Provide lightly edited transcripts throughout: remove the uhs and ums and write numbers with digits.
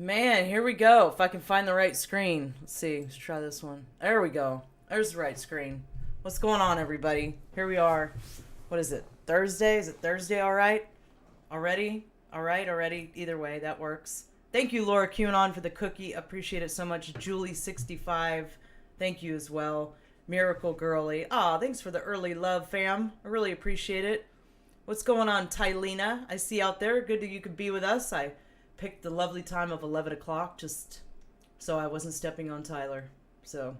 Man, here we go. If I can find the right screen. Let's see. Let's try this one. There we go. There's the right screen. What's going on, everybody? Here we are. What is it? Thursday? Is it Thursday all right? Already? All right, already. Either way, that works. Thank you, LauraQanon, for the cookie. Appreciate it so much. Julie65, thank you as well. Miracle Girly. Aw, thanks for the early love, fam. I really appreciate it. What's going on, Tylena? I see out there. Good that you could be with us. I picked the lovely time of 11 o'clock just so I wasn't stepping on Tyler. So,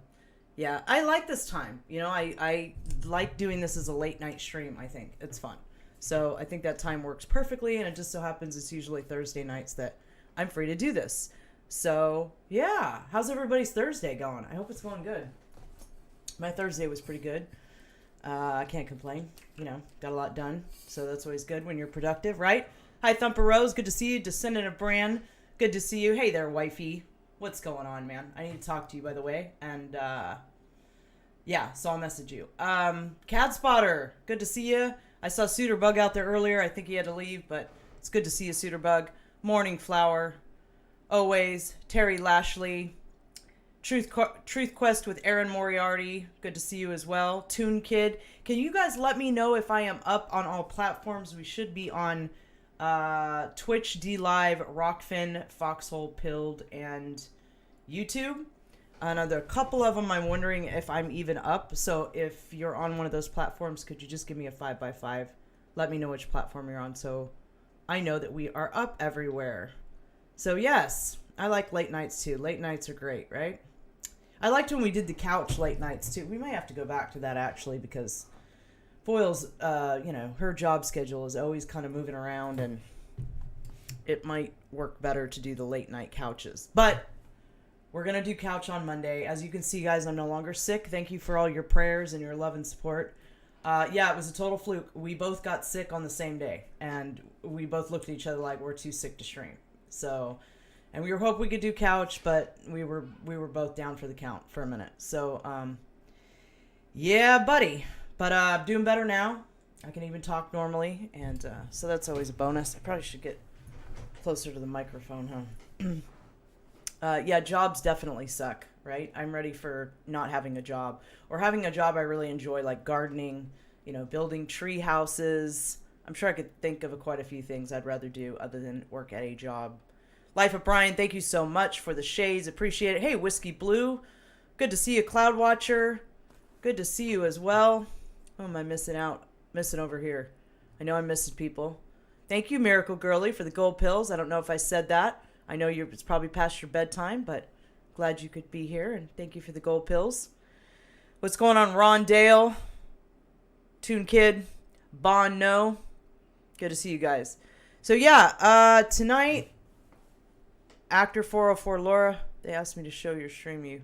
yeah, I like this time. You know, I like doing this as a late night stream, I think. It's fun. So I think that time works perfectly, and it just so happens it's usually Thursday nights that I'm free to do this. So, yeah. How's everybody's Thursday going? I hope it's going good. My Thursday was pretty good. I can't complain. You know, got a lot done. So that's always good when you're productive, right? Hi, Thumper Rose. Good to see you. Descendant of Bran. Good to see you. Hey there, wifey. What's going on, man? I need to talk to you, by the way. And, yeah, so I'll message you. Cat Spotter. Good to see you. I saw Suitor Bug out there earlier. I think he had to leave, but it's good to see you, Suitor Bug. Morning Flower. Always. Terry Lashley. Truth Quest with Aaron Moriarty. Good to see you as well. Toon Kid. Can you guys let me know if I am up on all platforms? We should be on Twitch, DLive, Rockfin, Foxhole, Pilled, and YouTube. There are a couple of them I'm wondering if I'm even up. So if you're on one of those platforms, could you just give me a 5x5? Let me know which platform you're on so I know that we are up everywhere. So yes, I like late nights too. Late nights are great, right? I liked when we did the couch late nights too. We might have to go back to that actually because Foyle's, her job schedule is always kind of moving around and it might work better to do the late night couches. But we're going to do couch on Monday. As you can see, guys, I'm no longer sick. Thank you for all your prayers and your love and support. Yeah, it was a total fluke. We both got sick on the same day and we both looked at each other like we're too sick to stream. So... and we were hoping we could do couch, but we were both down for the count for a minute. So, yeah, buddy. But I'm doing better now. I can even talk normally, and so that's always a bonus. I probably should get closer to the microphone, huh? Yeah, jobs definitely suck, right? I'm ready for not having a job. Or having a job I really enjoy, like gardening, building tree houses. I'm sure I could think of quite a few things I'd rather do other than work at a job. Life of Brian, thank you so much for the shades. Appreciate it. Hey, Whiskey Blue. Good to see you, Cloud Watcher. Good to see you as well. Who am I missing out? Missing over here. I know I'm missing people. Thank you, Miracle Girly, for the gold pills. I don't know if I said that. I know it's probably past your bedtime, but glad you could be here, and thank you for the gold pills. What's going on, Ron Dale? Toon Kid. Bon No. Good to see you guys. So, yeah, tonight... Actor 404 Laura, they asked me to show your stream. You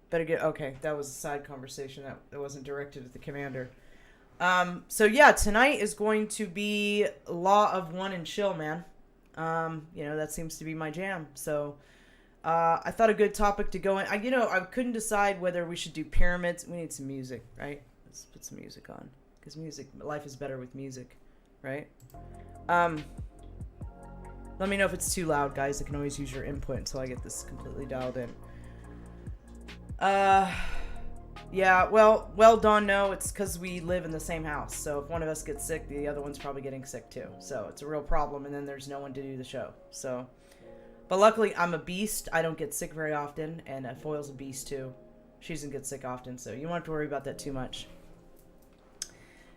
better get... okay, that was a side conversation that wasn't directed at the commander. So yeah, tonight is going to be Law of One and Chill, man. That seems to be my jam. So I thought a good topic to go in. I couldn't decide whether we should do pyramids. We need some music, right? Let's put some music on. Because life is better with music, right? Let me know if it's too loud, guys. I can always use your input until I get this completely dialed in. Yeah, well, Dawn, no, it's because we live in the same house. So if one of us gets sick, the other one's probably getting sick too. So it's a real problem, and then there's no one to do the show. So, but luckily, I'm a beast. I don't get sick very often, and Foyle's a beast too. She doesn't get sick often, so you don't have to worry about that too much.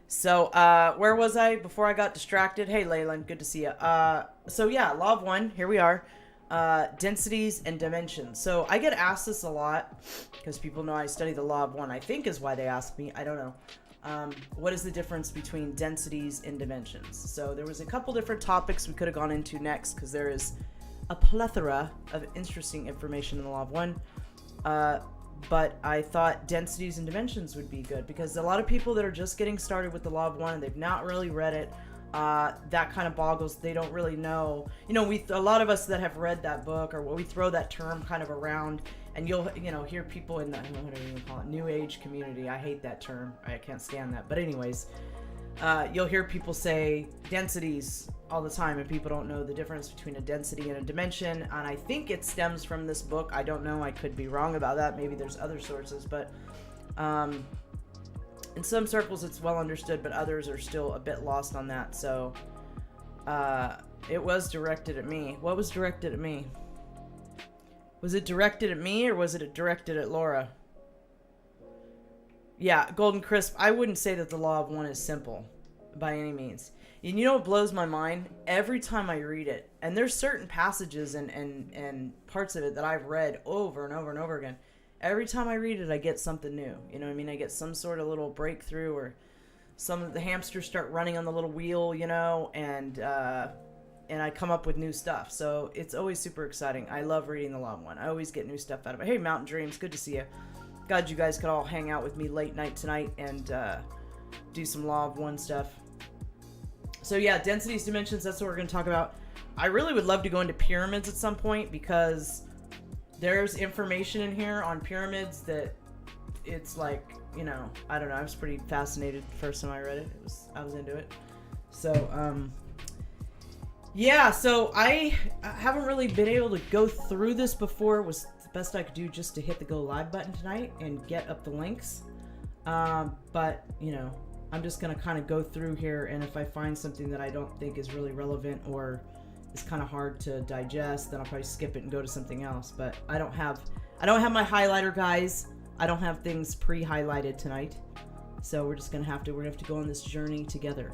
So, where was I before I got distracted? Hey, Leyland, good to see you. So yeah, Law of One, here we are. Densities and dimensions. So I get asked this a lot because people know I study the Law of One, I think is why they ask me. I don't know. What is the difference between densities and dimensions? So there was a couple different topics we could have gone into next because there is a plethora of interesting information in the Law of One. But I thought densities and dimensions would be good because a lot of people that are just getting started with the Law of One and they've not really read it, that kind of boggles. They don't really know. A lot of us that have read that book, or we throw that term kind of around, and you'll hear people in the, whatever you call it, New Age community. I hate that term. I can't stand that. But anyways, you'll hear people say densities all the time, and people don't know the difference between a density and a dimension, and I think it stems from this book. I don't know, I could be wrong about that, maybe there's other sources, but in some circles it's well understood, but others are still a bit lost on that. So it was directed at me. What was directed at me? Was it directed at me, or was it directed at Laura? Yeah, Golden Crisp, I wouldn't say that the law of one is simple by any means. And you know what blows my mind? Every time I read it, and there's certain passages and parts of it that I've read over and over and over again. Every time I read it, I get something new. You know what I mean? I get some sort of little breakthrough, or some of the hamsters start running on the little wheel, you know, and I come up with new stuff. So it's always super exciting. I love reading the Law of One. I always get new stuff out of it. Hey, Mountain Dreams, good to see you. Glad you guys could all hang out with me late night tonight and do some Law of One stuff. So yeah, densities, dimensions, that's what we're going to talk about. I really would love to go into pyramids at some point, because there's information in here on pyramids that it's like, you know, I don't know. I was pretty fascinated the first time I read it. I was into it. So, yeah, so I haven't really been able to go through this before. It was the best I could do just to hit the go live button tonight and get up the links. But, you know, I'm just going to kind of go through here, and if I find something that I don't think is really relevant or is kind of hard to digest, then I'll probably skip it and go to something else. But I don't have my highlighter, guys. I don't have things pre-highlighted tonight. So we're just going to have to go on this journey together.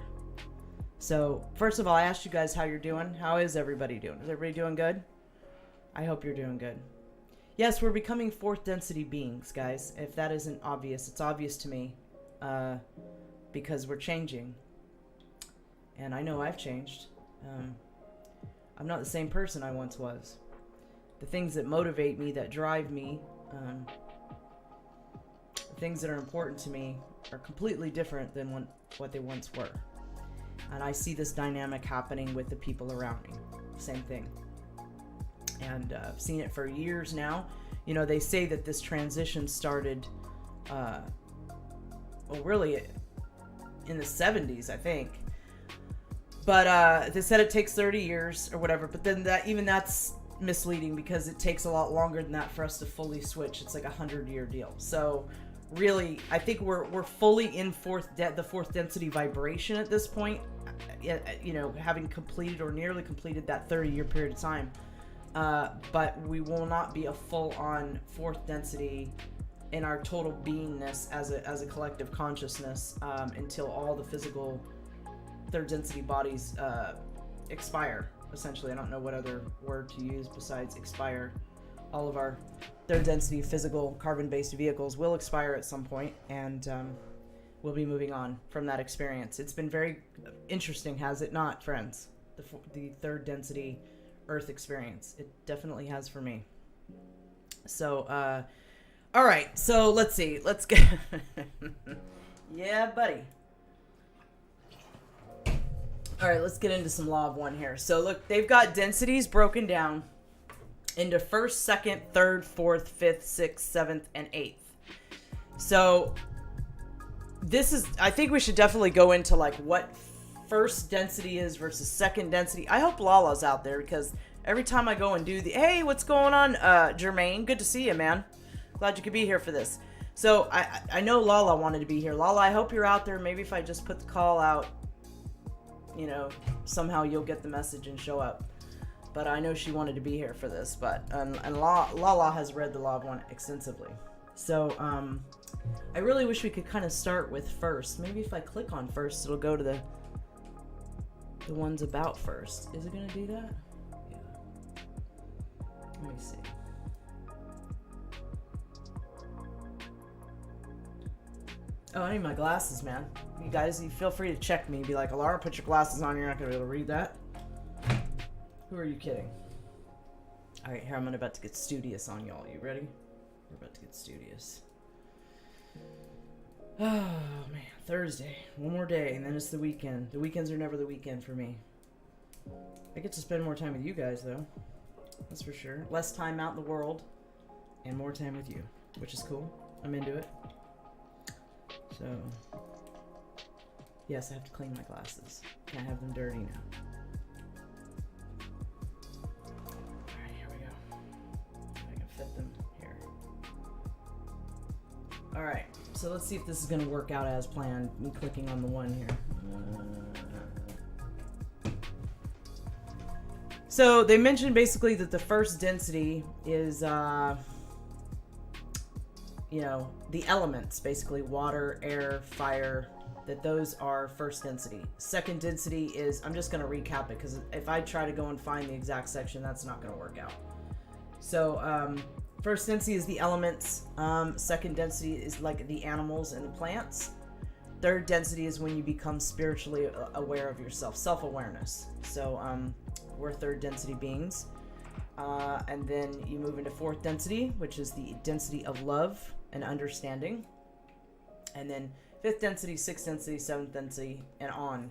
So, first of all, I asked you guys how you're doing. How is everybody doing? Is everybody doing good? I hope you're doing good. Yes, we're becoming fourth density beings, guys. If that isn't obvious, it's obvious to me. Because we're changing. And I know I've changed. I'm not the same person I once was. The things that motivate me, that drive me, the things that are important to me are completely different than what they once were. And I see this dynamic happening with the people around me. Same thing. And I've seen it for years now. You know, they say that this transition started, really in the 70s, I think. But they said it takes 30 years or whatever. But then that's misleading, because it takes a lot longer than that for us to fully switch. It's like a 100-year deal. So really, I think we're fully in the fourth density vibration at this point. You know, having completed or nearly completed that 30-year period of time. But we will not be a full-on fourth density in our total beingness as a collective consciousness until all the physical third density bodies expire, essentially. I don't know what other word to use besides expire. All of our third density physical carbon-based vehicles will expire at some point, and we'll be moving on from that experience. It's been very interesting, has it not, friends? The third density Earth experience. It definitely has for me. So, all right. So let's see. Let's get. Yeah, buddy. All right. Let's get into some Law of One here. So look, they've got densities broken down into first, second, third, fourth, fifth, sixth, seventh, and eighth. So this is. I think we should definitely go into like what first density is versus second density. I hope Lala's out there, because every time I go and do hey, what's going on, Jermaine? Good to see you, man. Glad you could be here for this. So I know Lala wanted to be here. Lala, I hope you're out there. Maybe if I just put the call out, you know, somehow you'll get the message and show up. But I know she wanted to be here for this. But and Lala has read the Law of One extensively. So I really wish we could kind of start with first. Maybe if I click on first, it'll go to the ones about first. Is it going to do that? Yeah. Let me see. Oh, I need my glasses, man. You guys, you feel free to check me. Be like, Alara, put your glasses on. You're not going to be able to read that. Who are you kidding? All right, here, I'm about to get studious on y'all. You ready? We're about to get studious. Oh, man. Thursday. One more day, and then it's the weekend. The weekends are never the weekend for me. I get to spend more time with you guys, though. That's for sure. Less time out in the world, and more time with you, which is cool. I'm into it. So, yes, I have to clean my glasses. Can't have them dirty now. So let's see if this is going to work out as planned. Me clicking on the one here. So they mentioned basically that the first density is, you know, the elements, basically water, air, fire, that those are first density. Second density is, I'm just going to recap it because if I try to go and find the exact section, that's not going to work out. So first density is the elements. Second density is like the animals and the plants. Third density is when you become spiritually aware of yourself, self-awareness. So we're third density beings. And then you move into fourth density, which is the density of love and understanding. And then fifth density, sixth density, seventh density, and on.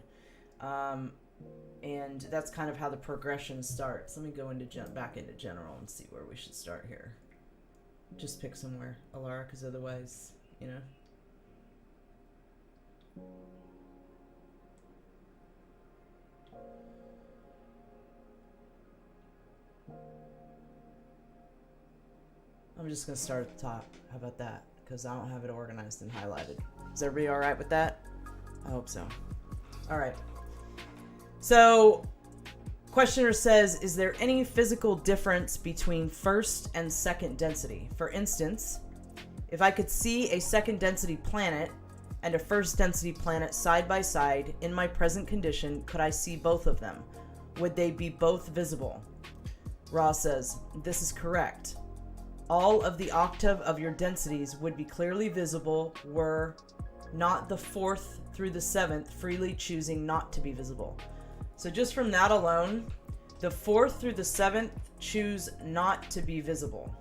And that's kind of how the progression starts. Let me go into back into general and see where we should start here. Just pick somewhere, Alara, because otherwise, you know. I'm just going to start at the top. How about that? Because I don't have it organized and highlighted. Is everybody all right with that? I hope so. All right. So, questioner says, is there any physical difference between first and second density? For instance, if I could see a second density planet and a first density planet side by side in my present condition, could I see both of them? Would they be both visible? Ra says, this is correct. All of the octave of your densities would be clearly visible were not the fourth through the seventh freely choosing not to be visible. So just from that alone, the fourth through the seventh choose not to be visible,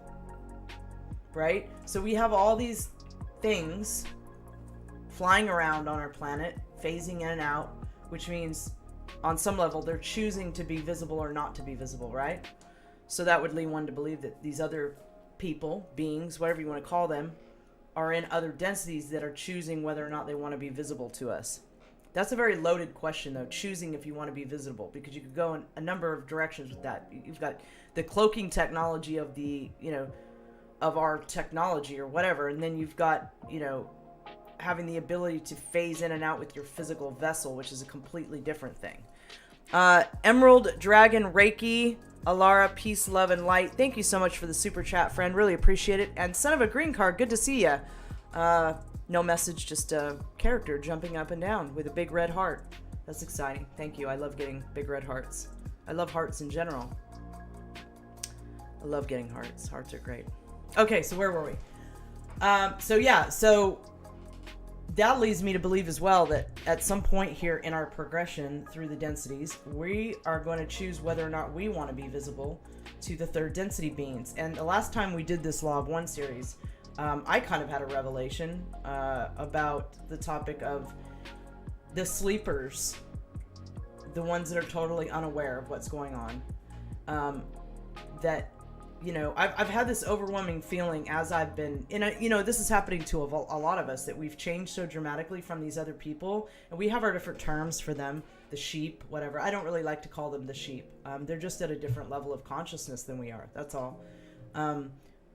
right? So we have all these things flying around on our planet, phasing in and out, which means on some level they're choosing to be visible or not to be visible, right? So that would lead one to believe that these other people, beings, whatever you want to call them, are in other densities that are choosing whether or not they want to be visible to us. That's a very loaded question, though, choosing if you want to be visible, because you could go in a number of directions with that. You've got the cloaking technology of the, you know, of our technology or whatever, and then you've got, you know, having the ability to phase in and out with your physical vessel, which is a completely different thing. Emerald Dragon Reiki, Alara, peace, love, and light. Thank you so much for the super chat, friend. Really appreciate it. And son of a green card, good to see ya. No message, just a character jumping up and down with a big red heart. That's exciting. Thank you. I love getting big red hearts. I love hearts in general. I love getting hearts. Hearts are great. Okay, so where were we? So that leads me to believe as well that at some point here in our progression through the densities, we are going to choose whether or not we want to be visible to the third density beings. And the last time we did this Law of One series, I kind of had a revelation about the topic of the sleepers, the ones that are totally unaware of what's going on. That, you know, I've had this overwhelming feeling as I've been, you know, this is happening to a lot of us, that we've changed so dramatically from these other people, and we have our different terms for them, the sheep, whatever. I don't really like to call them the sheep. They're just at a different level of consciousness than we are. That's all.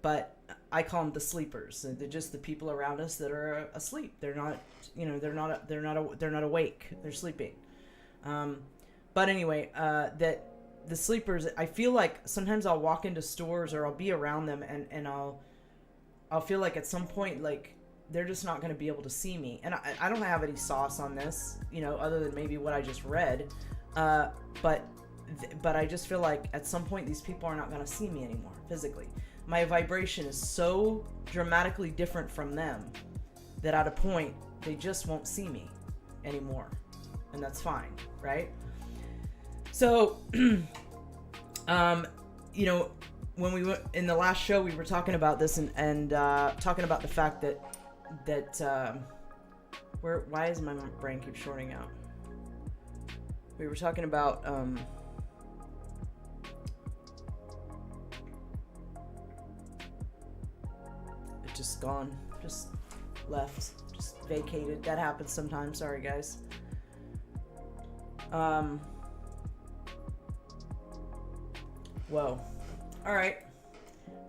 But I call them the sleepers. They're just the people around us that are asleep. They're not, you know, they're not awake. They're sleeping. But anyway, that the sleepers, I feel like sometimes I'll walk into stores or I'll be around them and I'll feel like at some point, like, they're just not going to be able to see me. And I don't have any sauce on this, you know, other than maybe what I just read. But I just feel like at some point these people are not going to see me anymore physically. My vibration is so dramatically different from them that at a point they just won't see me anymore. And that's fine, right? So, you know, when we went in the last show, we were talking about this and talking about the fact that why is my brain keep shorting out? We were talking about it just gone, just left, just vacated. That happens sometimes. Sorry, guys. Whoa. All right.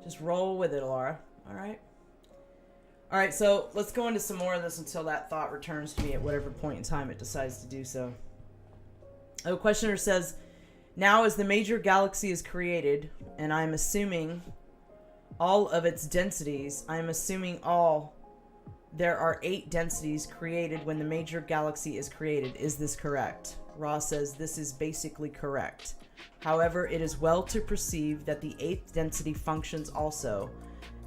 Just roll with it, Alara. All right. All right, so let's go into some more of this until that thought returns to me at whatever point in time it decides to do so. The questioner says, now as the major galaxy is created, and I'm assuming all of its densities, I'm assuming there are 8 densities created when the major galaxy is created. Is this correct? Ra says this is basically correct. However, it is well to perceive that the 8th density functions also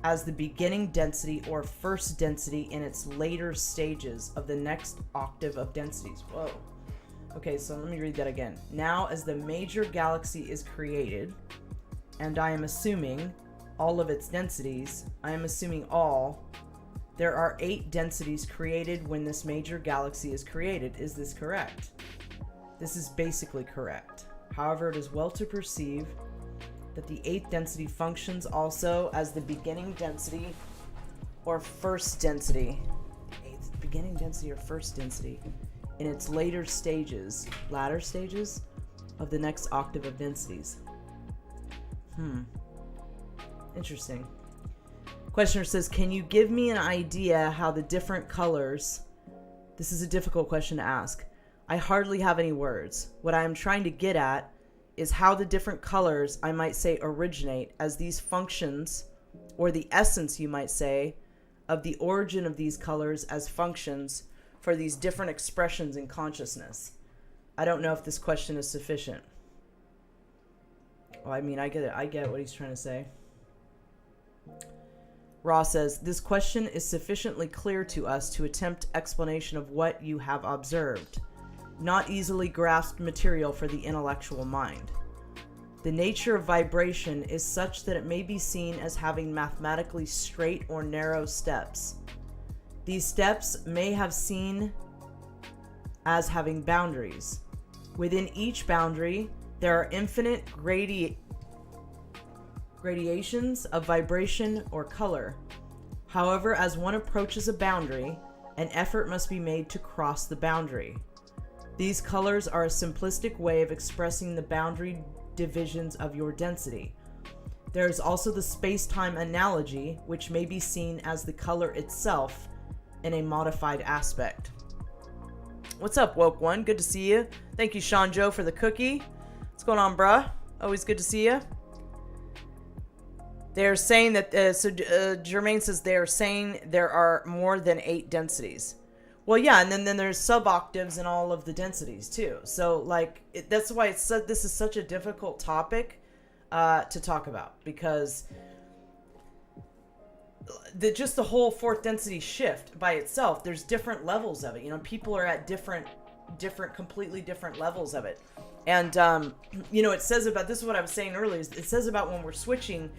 as the beginning density or first density in its later stages of the next octave of densities. Whoa. Okay, so let me read that again. Now, as the major galaxy is created, and I am assuming all of its densities, I am assuming there are 8 densities created when this major galaxy is created. Is this correct? This is basically correct. However, it is well to perceive that the 8th density functions also as the beginning density or first density. Beginning density or first density in its later stages of the next octave of densities. Interesting. Questioner says, can you give me an idea how the different colors... This is a difficult question to ask. I hardly have any words. What I am trying to get at is how the different colors, I might say, originate as these functions, or the essence, you might say, of the origin of these colors as functions for these different expressions in consciousness. I don't know if this question is sufficient. Well, I mean, I get it. I get what he's trying to say. Ra says, this question is sufficiently clear to us to attempt explanation of what you have observed. Not easily grasped material for the intellectual mind. The nature of vibration is such that it may be seen as having mathematically straight or narrow steps. These steps may have seen as having boundaries. Within each boundary, there are infinite gradations of vibration or color. However, as one approaches a boundary, an effort must be made to cross the boundary. These colors are a simplistic way of expressing the boundary divisions of your density. There is also the space-time analogy, which may be seen as the color itself in a modified aspect. What's up, Woke One? Good to see you. Thank you, Sean Joe, for the cookie. What's going on, bruh? Always good to see you. They're saying that, Jermaine says they're saying there are more than 8 densities. Well, yeah, and then there's sub-octaves in all of the densities, too. So, like, that's why this is such a difficult topic to talk about. Because just the whole 4th density shift by itself, there's different levels of it. You know, people are at completely different levels of it. And, it says about, this is what I was saying earlier, it says about when we're switching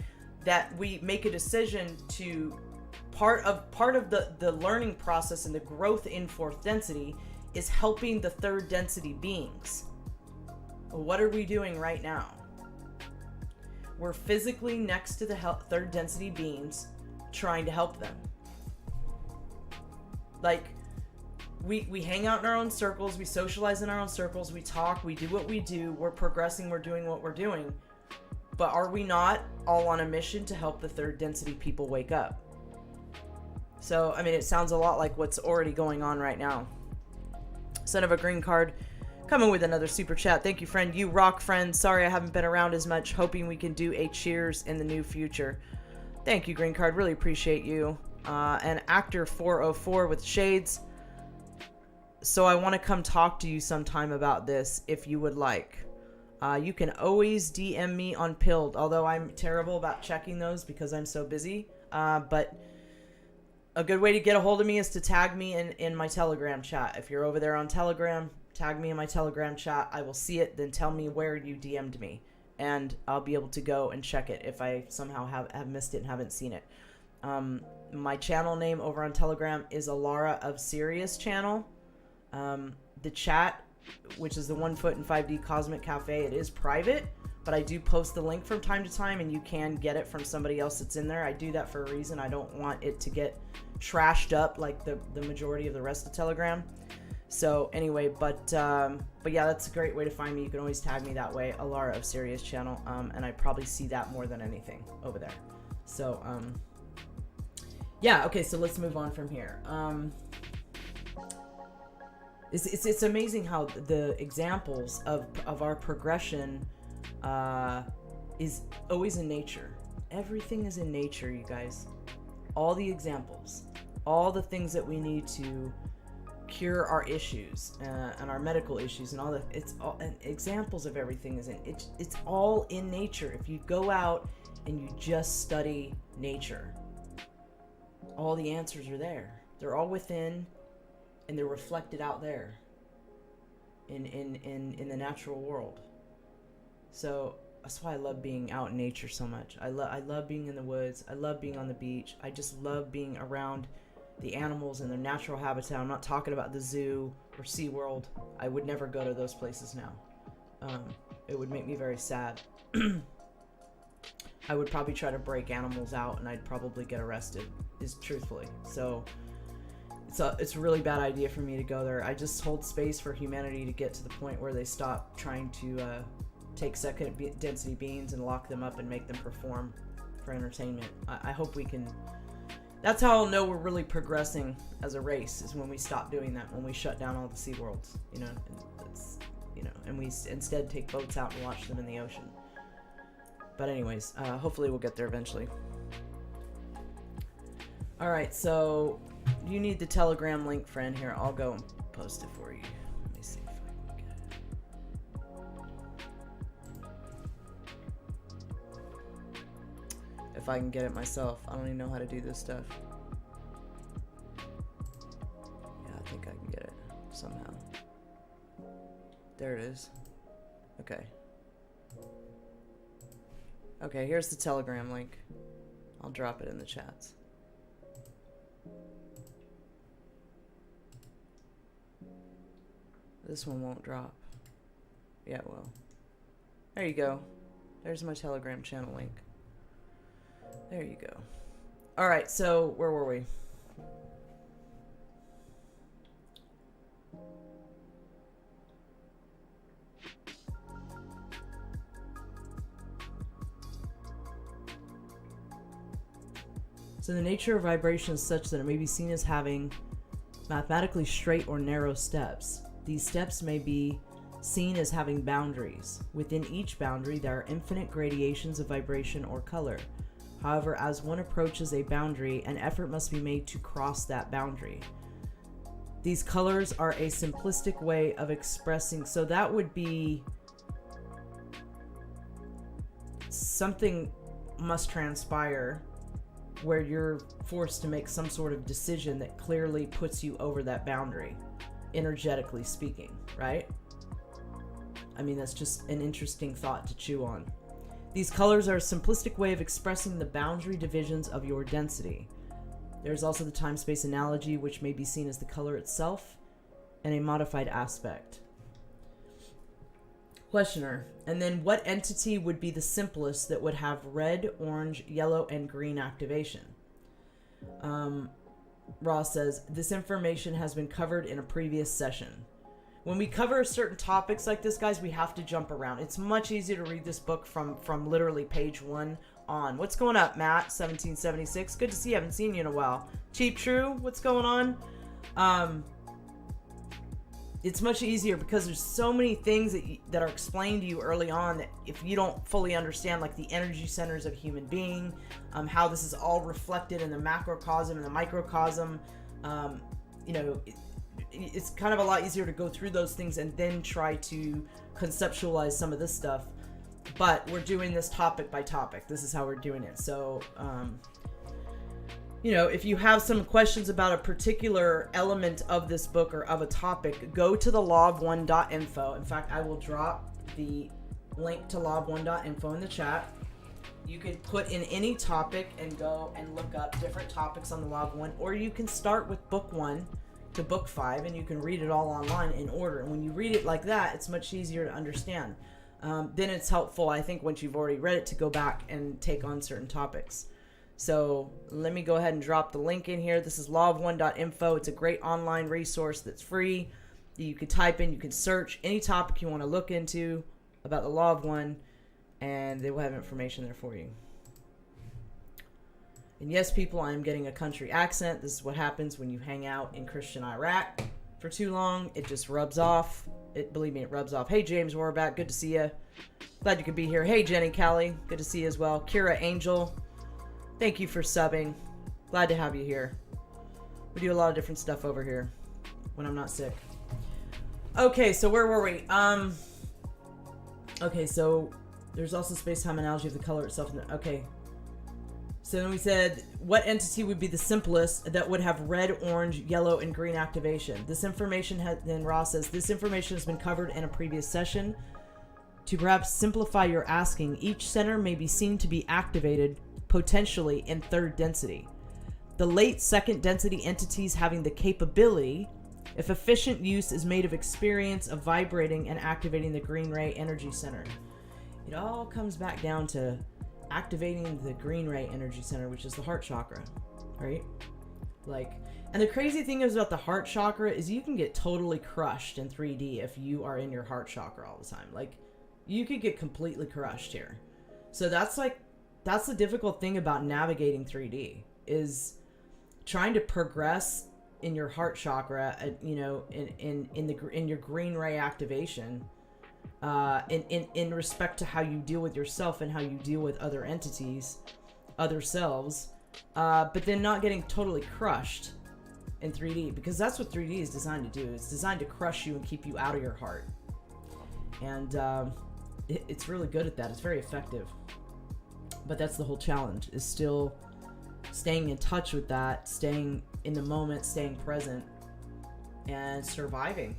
that we make a decision to... Part of the learning process and the growth in 4th density is helping the 3rd density beings. What are we doing right now? We're physically next to the 3rd density beings trying to help them. Like, we hang out in our own circles, we socialize in our own circles, we talk, we do what we do, we're progressing, we're doing what we're doing. But are we not all on a mission to help the 3rd density people wake up? So, I mean, it sounds a lot like what's already going on right now. Son of a green card, coming with another super chat. Thank you, friend. You rock, friend. Sorry I haven't been around as much. Hoping we can do a cheers in the new future. Thank you, green card. Really appreciate you. And actor 404 with shades. So I want to come talk to you sometime about this if you would like. You can always DM me on Pilled, although I'm terrible about checking those because I'm so busy. But... a good way to get a hold of me is to tag me in my Telegram chat. If you're over there on Telegram, tag me in my Telegram chat. I will see it, then tell me where you DM'd me. And I'll be able to go and check it if I somehow have missed it and haven't seen it. My channel name over on Telegram is Alara of Sirius channel. The chat, which is the 1 Foot in 5D Cosmic Cafe, it is private. But I do post the link from time to time, and you can get it from somebody else that's in there. I do that for a reason. I don't want it to get trashed up like the majority of the rest of Telegram. So anyway, but yeah, that's a great way to find me. You can always tag me that way, Alara of Sirius channel, and I probably see that more than anything over there. So Yeah, okay, so let's move on from here. It's amazing how the examples of our progression is always in nature. Everything is in nature, you guys. All the examples, all the things that we need to cure our issues and our medical issues and all that. It's all and examples of everything is in it's all in nature. If you go out and you just study nature, all the answers are there. They're all within, and they're reflected out there in the natural world. So that's why I love being out in nature so much. I love being in the woods. I love being on the beach. I just love being around the animals in their natural habitat. I'm not talking about the zoo or SeaWorld. I would never go to those places now. It would make me very sad. I would probably try to break animals out, and I'd probably get arrested, is truthfully. So it's a really bad idea for me to go there. I just hold space for humanity to get to the point where they stop trying to take second density beings and lock them up and make them perform for entertainment. I hope we can. That's how I'll know we're really progressing as a race, is when we stop doing that, when we shut down all the SeaWorlds, and we instead take boats out and watch them in the ocean. But anyways, hopefully we'll get there eventually. Alright, so you need the Telegram link, friend. Here, I'll go and post it for you. Let me see if I can get it. If I can get it myself. I don't even know how to do this stuff. Yeah, I think I can get it somehow. There it is. Okay. Okay, here's the Telegram link. I'll drop it in the chats. This one won't drop. Yeah, it will. There you go. There's my Telegram channel link. There you go. Alright, so where were we? So the nature of vibration is such that it may be seen as having mathematically straight or narrow steps. These steps may be seen as having boundaries. Within each boundary, there are infinite gradations of vibration or color. However, as one approaches a boundary, an effort must be made to cross that boundary. These colors are a simplistic way of expressing, so that would be something must transpire where you're forced to make some sort of decision that clearly puts you over that boundary, energetically speaking, right? I mean, that's just an interesting thought to chew on. These colors are a simplistic way of expressing the boundary divisions of your density. There's also the time-space analogy, which may be seen as the color itself and a modified aspect. Questioner, and then what entity would be the simplest that would have red, orange, yellow, and green activation? Ross says, this information has been covered in a previous session. When we cover certain topics like this, guys, we have to jump around. It's much easier to read this book from literally page 1 on. What's going up, Matt? 1776. Good to see you. Haven't seen you in a while. Cheap True, what's going on? It's much easier because there's so many things that are explained to you early on that if you don't fully understand, like the energy centers of a human being, how this is all reflected in the macrocosm and the microcosm, it's kind of a lot easier to go through those things and then try to conceptualize some of this stuff. But we're doing this topic by topic. This is how we're doing it. So, if you have some questions about a particular element of this book or of a topic, go to the lawof1.info. In fact, I will drop the link to lawof1.info in the chat. You could put in any topic and go and look up different topics on the Law of One, or you can start with book 1 to book 5 and you can read it all online in order. And when you read it like that, it's much easier to understand. Then it's helpful, I think, once you've already read it, to go back and take on certain topics. So let me go ahead and drop the link in here. This is lawof1.info. It's a great online resource that's free. You can type in, you can search any topic you want to look into about the Law of One, and they will have information there for you. And yes, people, I am getting a country accent. This is what happens when you hang out in Christian Iraq for too long. It just rubs off. Believe me, it rubs off. Hey, James Warback, good to see you. Glad you could be here. Hey, Jenny Callie, good to see you as well. Kira Angel, thank you for subbing. Glad to have you here. We do a lot of different stuff over here when I'm not sick. Okay, so where were we? Okay, so there's also space-time analogy of the color itself. Okay. So then we said, what entity would be the simplest that would have red, orange, yellow, and green activation? This information then Ross says, this information has been covered in a previous session. To perhaps simplify your asking, each center may be seen to be activated potentially in third density. The late second density entities having the capability, if efficient use is made of experience of vibrating and activating the green ray energy center. It all comes back down to activating the green ray energy center, which is the heart chakra, right? Like, and the crazy thing is about the heart chakra is you can get totally crushed in 3D if you are in your heart chakra all the time. Like, you could get completely crushed here. So that's the difficult thing about navigating 3D is trying to progress in your heart chakra, you know, in your green ray activation, in respect to how you deal with yourself and how you deal with other entities, other selves, but then not getting totally crushed in 3D, because that's what 3D is designed to do. It's designed to crush you and keep you out of your heart, and it's really good at that. It's very effective, but that's the whole challenge, is still staying in touch with that, staying in the moment, staying present, and surviving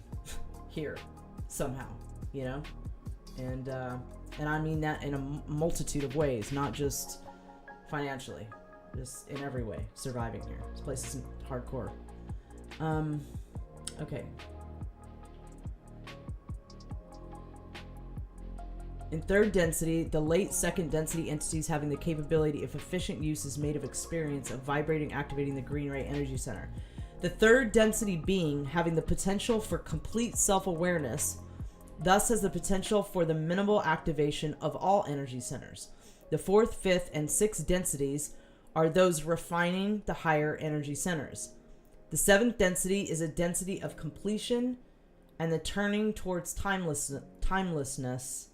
here somehow, you know? And I mean that in a multitude of ways, not just financially, just in every way, surviving here. This place isn't hardcore. Okay. In third density, the late second density entities having the capability, if efficient use is made of experience, of vibrating, activating the green ray energy center. The third density being having the potential for complete self-awareness, thus has the potential for the minimal activation of all energy centers. The fourth, fifth, and sixth densities are those refining the higher energy centers. The seventh density is a density of completion and the turning towards timelessness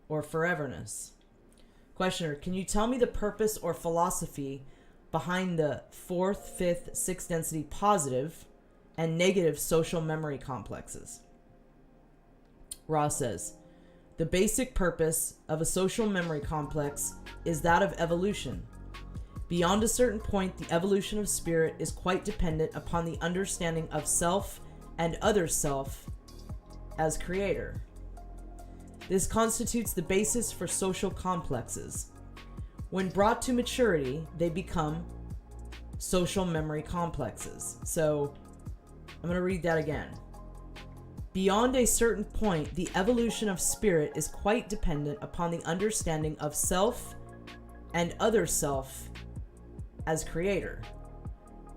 or foreverness. Questioner, can you tell me the purpose or philosophy behind the fourth, fifth, sixth density positive and negative social memory complexes? Ross says, the basic purpose of a social memory complex is that of evolution. Beyond a certain point, the evolution of spirit is quite dependent upon the understanding of self and other self as creator. This constitutes the basis for social complexes. When brought to maturity, they become social memory complexes. So, I'm going to read that again. Beyond a certain point, the evolution of spirit is quite dependent upon the understanding of self and other self as creator.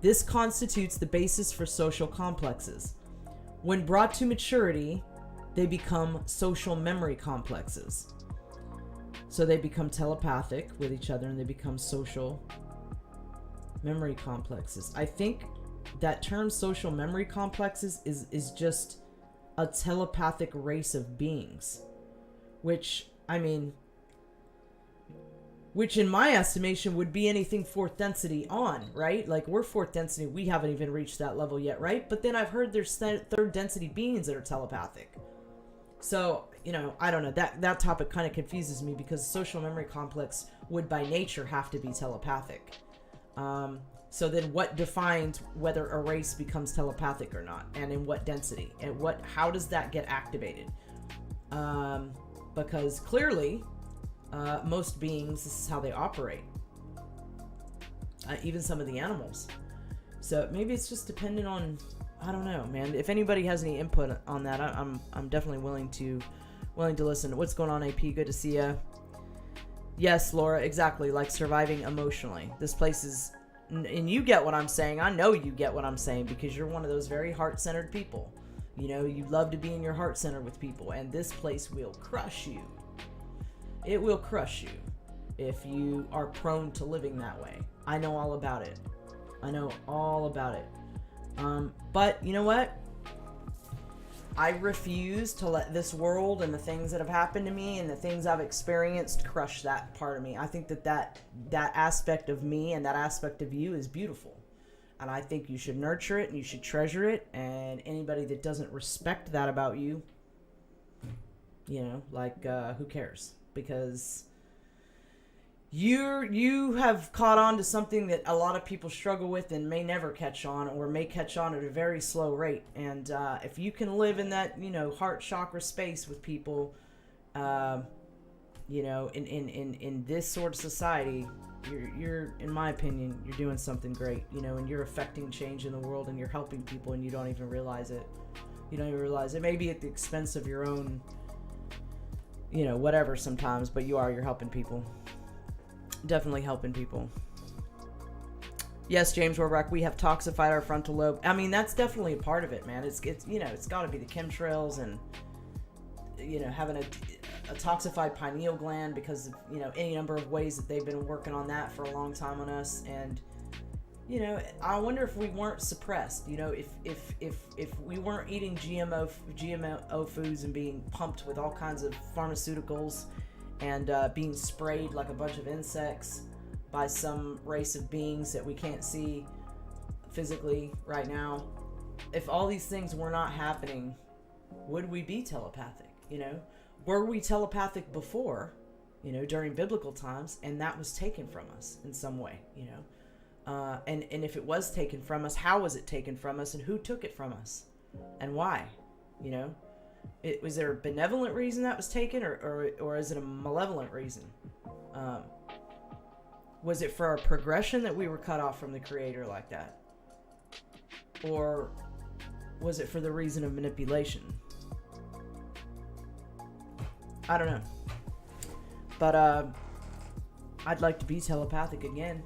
This constitutes the basis for social complexes. When brought to maturity, they become social memory complexes. So they become telepathic with each other and they become social memory complexes. I think that term social memory complexes is just a telepathic race of beings, which in my estimation would be anything fourth density on, right? Like, we're fourth density, we haven't even reached that level yet, right? But then I've heard there's third density beings that are telepathic. So, you know, I don't know, that topic kind of confuses me, because social memory complex would by nature have to be telepathic. So then what defines whether a race becomes telepathic or not, and in what density, and how does that get activated? Because clearly, most beings, this is how they operate. Even some of the animals. So maybe it's just dependent on, I don't know, man. If anybody has any input on that, I'm definitely willing to listen. What's going on, AP? Good to see ya. Yes, Laura, exactly. Like surviving emotionally. This place is, and you get what I'm saying. I know you get what I'm saying, because you're one of those very heart-centered people. You know, you love to be in your heart center with people, and this place will crush you. It will crush you. if you are prone to living that way. I know all about it. But you know what? I refuse to let this world and the things that have happened to me and the things I've experienced crush that part of me. I think that aspect of me and that aspect of you is beautiful. And I think you should nurture it and you should treasure it. And anybody that doesn't respect that about you, who cares? Because you have caught on to something that a lot of people struggle with and may never catch on, or may catch on at a very slow rate. And if you can live in that heart chakra space with people, in this sort of society, you're in my opinion, you're doing something great, and you're affecting change in the world, and you're helping people, and you don't even realize it. It may be at the expense of your own whatever sometimes, but you're helping people. Definitely helping people. Yes, James Warbrack, we have toxified our frontal lobe. I mean, that's definitely a part of it, man. It's got to be the chemtrails and having a toxified pineal gland because of any number of ways that they've been working on that for a long time on us. And I wonder if we weren't suppressed. If we weren't eating GMO foods and being pumped with all kinds of pharmaceuticals and being sprayed like a bunch of insects by some race of beings that we can't see physically right now. If all these things were not happening, would we be telepathic? Were we telepathic before, during biblical times, and that was taken from us in some way, and if it was taken from us, how was it taken from us, and who took it from us, and why? Was there a benevolent reason that was taken, or is it a malevolent reason? Was it for our progression that we were cut off from the Creator like that? Or was it for the reason of manipulation? I don't know. But I'd like to be telepathic again.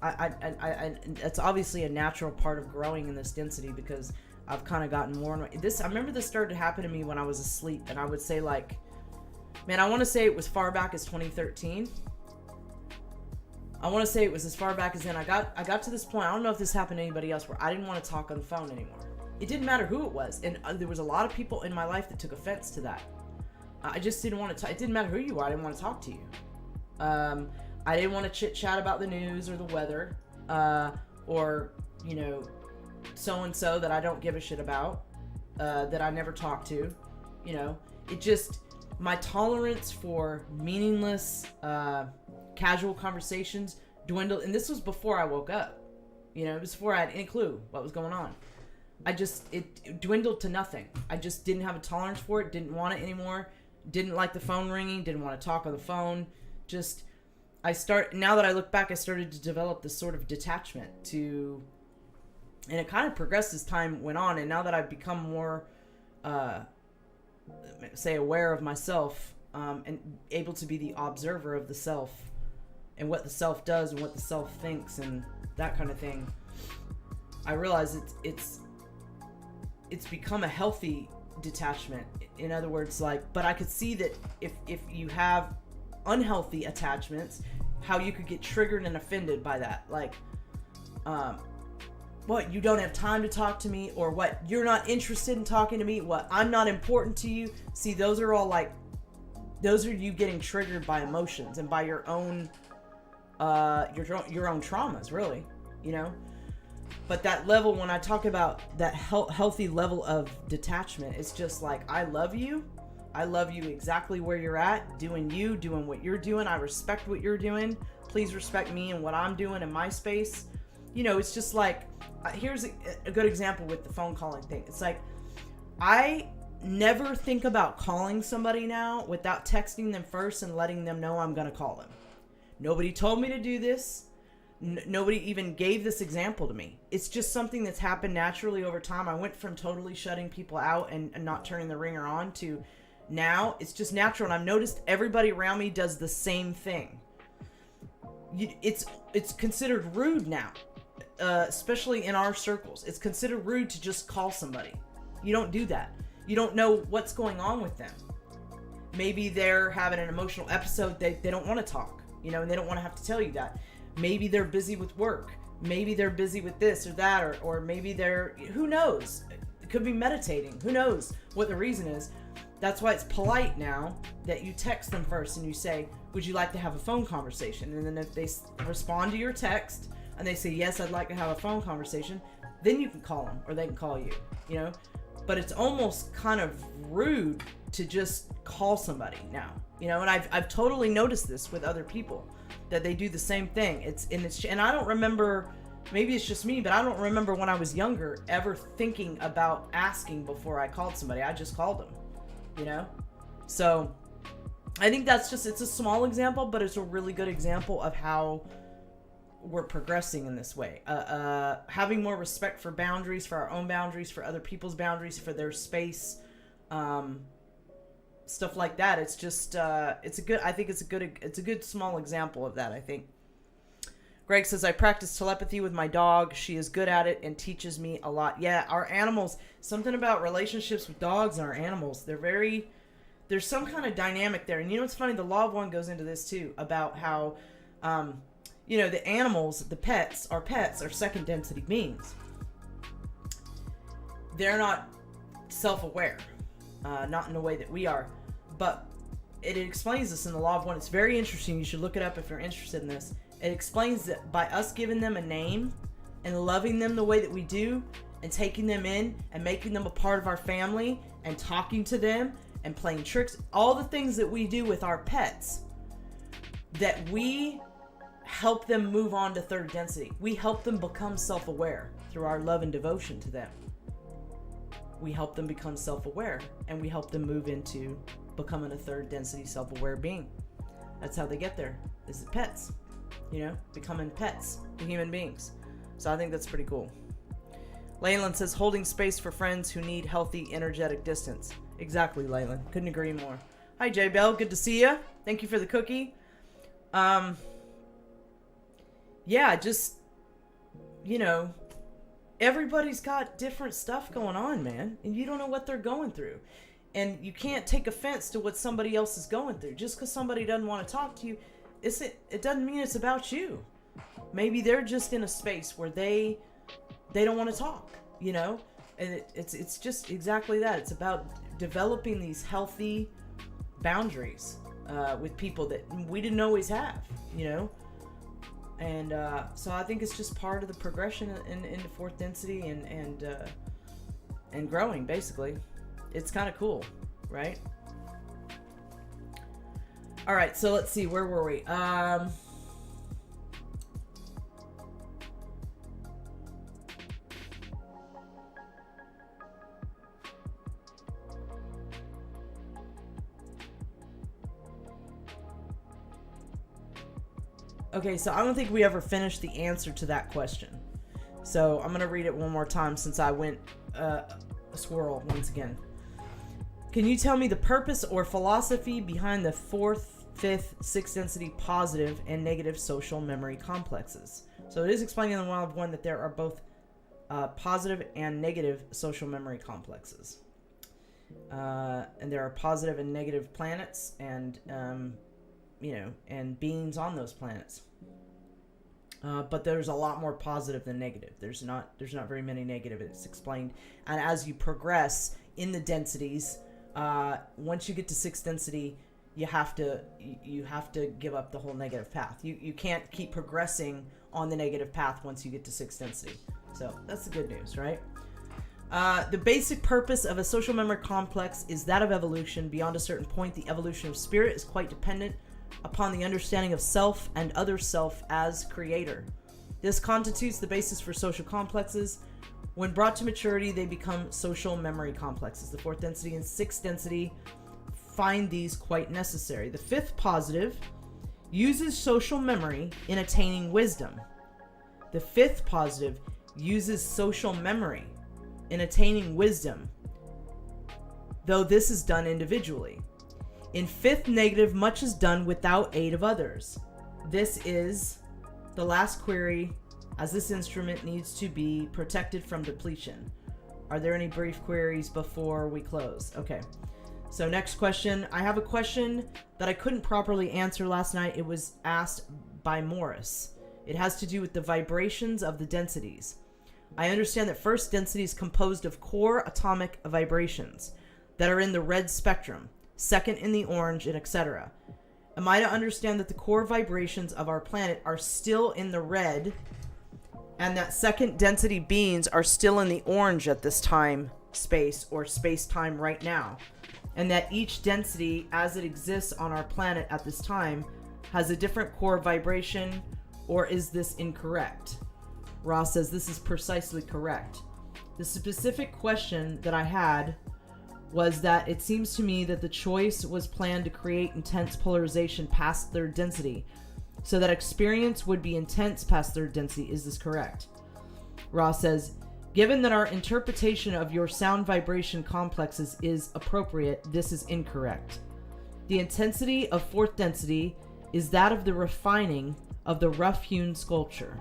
I that's obviously a natural part of growing in this density, because I've kind of gotten more and more. I remember this started to happen to me when I was asleep, and I would say, like, man, I want to say it was far back as 2013. I want to say it was as far back as then. I got to this point. I don't know if this happened to anybody else, where I didn't want to talk on the phone anymore. It didn't matter who it was, and there was a lot of people in my life that took offense to that. I just didn't want to. It didn't matter who you were. I didn't want to talk to you. I didn't want to chit chat about the news or the weather, or so and so that I don't give a shit about, that I never talk to. It just, my tolerance for meaningless, casual conversations dwindled, and this was before I woke up. It was before I had any clue what was going on. It dwindled to nothing. I just didn't have a tolerance for it. Didn't want it anymore. Didn't like the phone ringing. Didn't want to talk on the phone. Now that I look back, I started to develop this sort of detachment to, and it kind of progressed as time went on. And now that I've become more, aware of myself, and able to be the observer of the self and what the self does and what the self thinks and that kind of thing, I realize it's become a healthy detachment. In other words, but I could see that if you have unhealthy attachments, how you could get triggered and offended by that. What, you don't have time to talk to me, or what, you're not interested in talking to me, what, I'm not important to you. See, those are all those are you getting triggered by emotions and by your own your own traumas, really, But that level, when I talk about that healthy level of detachment, it's just I love you. I love you exactly where you're at, doing what you're doing. I respect what you're doing. Please respect me and what I'm doing in my space. It's just here's a good example with the phone calling thing. It's I never think about calling somebody now without texting them first and letting them know I'm going to call them. Nobody told me to do this. Nobody even gave this example to me. It's just something that's happened naturally over time. I went from totally shutting people out and not turning the ringer on to now it's just natural. And I've noticed everybody around me does the same thing. It's considered rude now, especially in our circles. It's considered rude to just call somebody. You don't do that. You don't know what's going on with them. Maybe they're having an emotional episode. They don't want to talk. you know, and they don't want to have to tell you that. Maybe they're busy with work. Maybe they're busy with this or that, or maybe they're, who knows? It could be meditating. Who knows what the reason is? That's why it's polite now that you text them first and you say, would you like to have a phone conversation? And then if they respond to your text and they say, yes, I'd like to have a phone conversation, then you can call them or they can call you, you know? But it's almost kind of rude to just call somebody now, you know? And I've totally noticed this with other people, that they do the same thing. And I don't remember, maybe it's just me, but I don't remember when I was younger ever thinking about asking before I called somebody. I just called them, you know? So I think that's just, it's a small example, but it's a really good example of how we're progressing in this way. Having more respect for boundaries, for our own boundaries, for other people's boundaries, for their space, stuff like that. It's just, it's a good small example of that, I think. Greg says, I practice telepathy with my dog. She is good at it and teaches me a lot. Yeah, our animals, something about relationships with dogs and our animals, there's some kind of dynamic there. And you know what's funny? The Law of One goes into this too, about how, you know, the animals, the pets are second density beings. They're not self-aware, not in the way that we are. But it explains this in the Law of One. It's very interesting. You should look it up if you're interested in this. It explains that by us giving them a name and loving them the way that we do and taking them in and making them a part of our family and talking to them and playing tricks, all the things that we do with our pets, that we help them move on to third density. We help them become self-aware through our love and devotion to them. We help them become self-aware and we help them move into becoming a third density self-aware being. That's how they get there, is pets, you know, becoming pets to human beings. So I think that's pretty cool. Leyland says, holding space for friends who need healthy energetic distance. Exactly, Leyland. Couldn't agree more. Hi, J Bell. Good to see you. Thank you for the cookie. Yeah, just, you know, everybody's got different stuff going on, man. And you don't know what they're going through. And you can't take offense to what somebody else is going through. Just because somebody doesn't want to talk to you, it doesn't mean it's about you. Maybe they're just in a space where they don't want to talk, you know? And it's just exactly that. It's about developing these healthy boundaries with people that we didn't always have, you know? And so I think it's just part of the progression into fourth density and growing, basically. It's kind of cool, right? All right, so let's see, where were we? Okay, so I don't think we ever finished the answer to that question. So I'm going to read it one more time since I went a squirrel once again. Can you tell me the purpose or philosophy behind the fourth, fifth, sixth density positive and negative social memory complexes? So it is explaining in the Law of One that there are both positive and negative social memory complexes. And there are positive and negative planets and, you know, and beings on those planets. But there's a lot more positive than negative. There's not very many negative. It's explained. And as you progress in the densities, once you get to sixth density, you have to give up the whole negative path. You can't keep progressing on the negative path once you get to sixth density. So that's the good news, right? The basic purpose of a social memory complex is that of evolution. Beyond a certain point, the evolution of spirit is quite dependent upon the understanding of self and other self as creator. This constitutes the basis for social complexes. When brought to maturity, they become social memory complexes. The fourth density and sixth density find these quite necessary. The fifth positive uses social memory in attaining wisdom. The fifth positive uses social memory in attaining wisdom, though this is done individually. In fifth negative, much is done without aid of others. This is the last query, as this instrument needs to be protected from depletion. Are there any brief queries before we close? Okay. So next question. I have a question that I couldn't properly answer last night. It was asked by Morris. It has to do with the vibrations of the densities. I understand that first density is composed of core atomic vibrations that are in the red spectrum, second in the orange, and etc. Am I to understand that the core vibrations of our planet are still in the red, and that second density beings are still in the orange at this time, space, or space-time right now? And that each density, as it exists on our planet at this time, has a different core vibration, or is this incorrect? Ross says this is precisely correct. The specific question that I had was that it seems to me that the choice was planned to create intense polarization past third density, so that experience would be intense past third density. Is this correct? Ross says, given that our interpretation of your sound vibration complexes is appropriate, this is incorrect. The intensity of fourth density is that of the refining of the rough-hewn sculpture.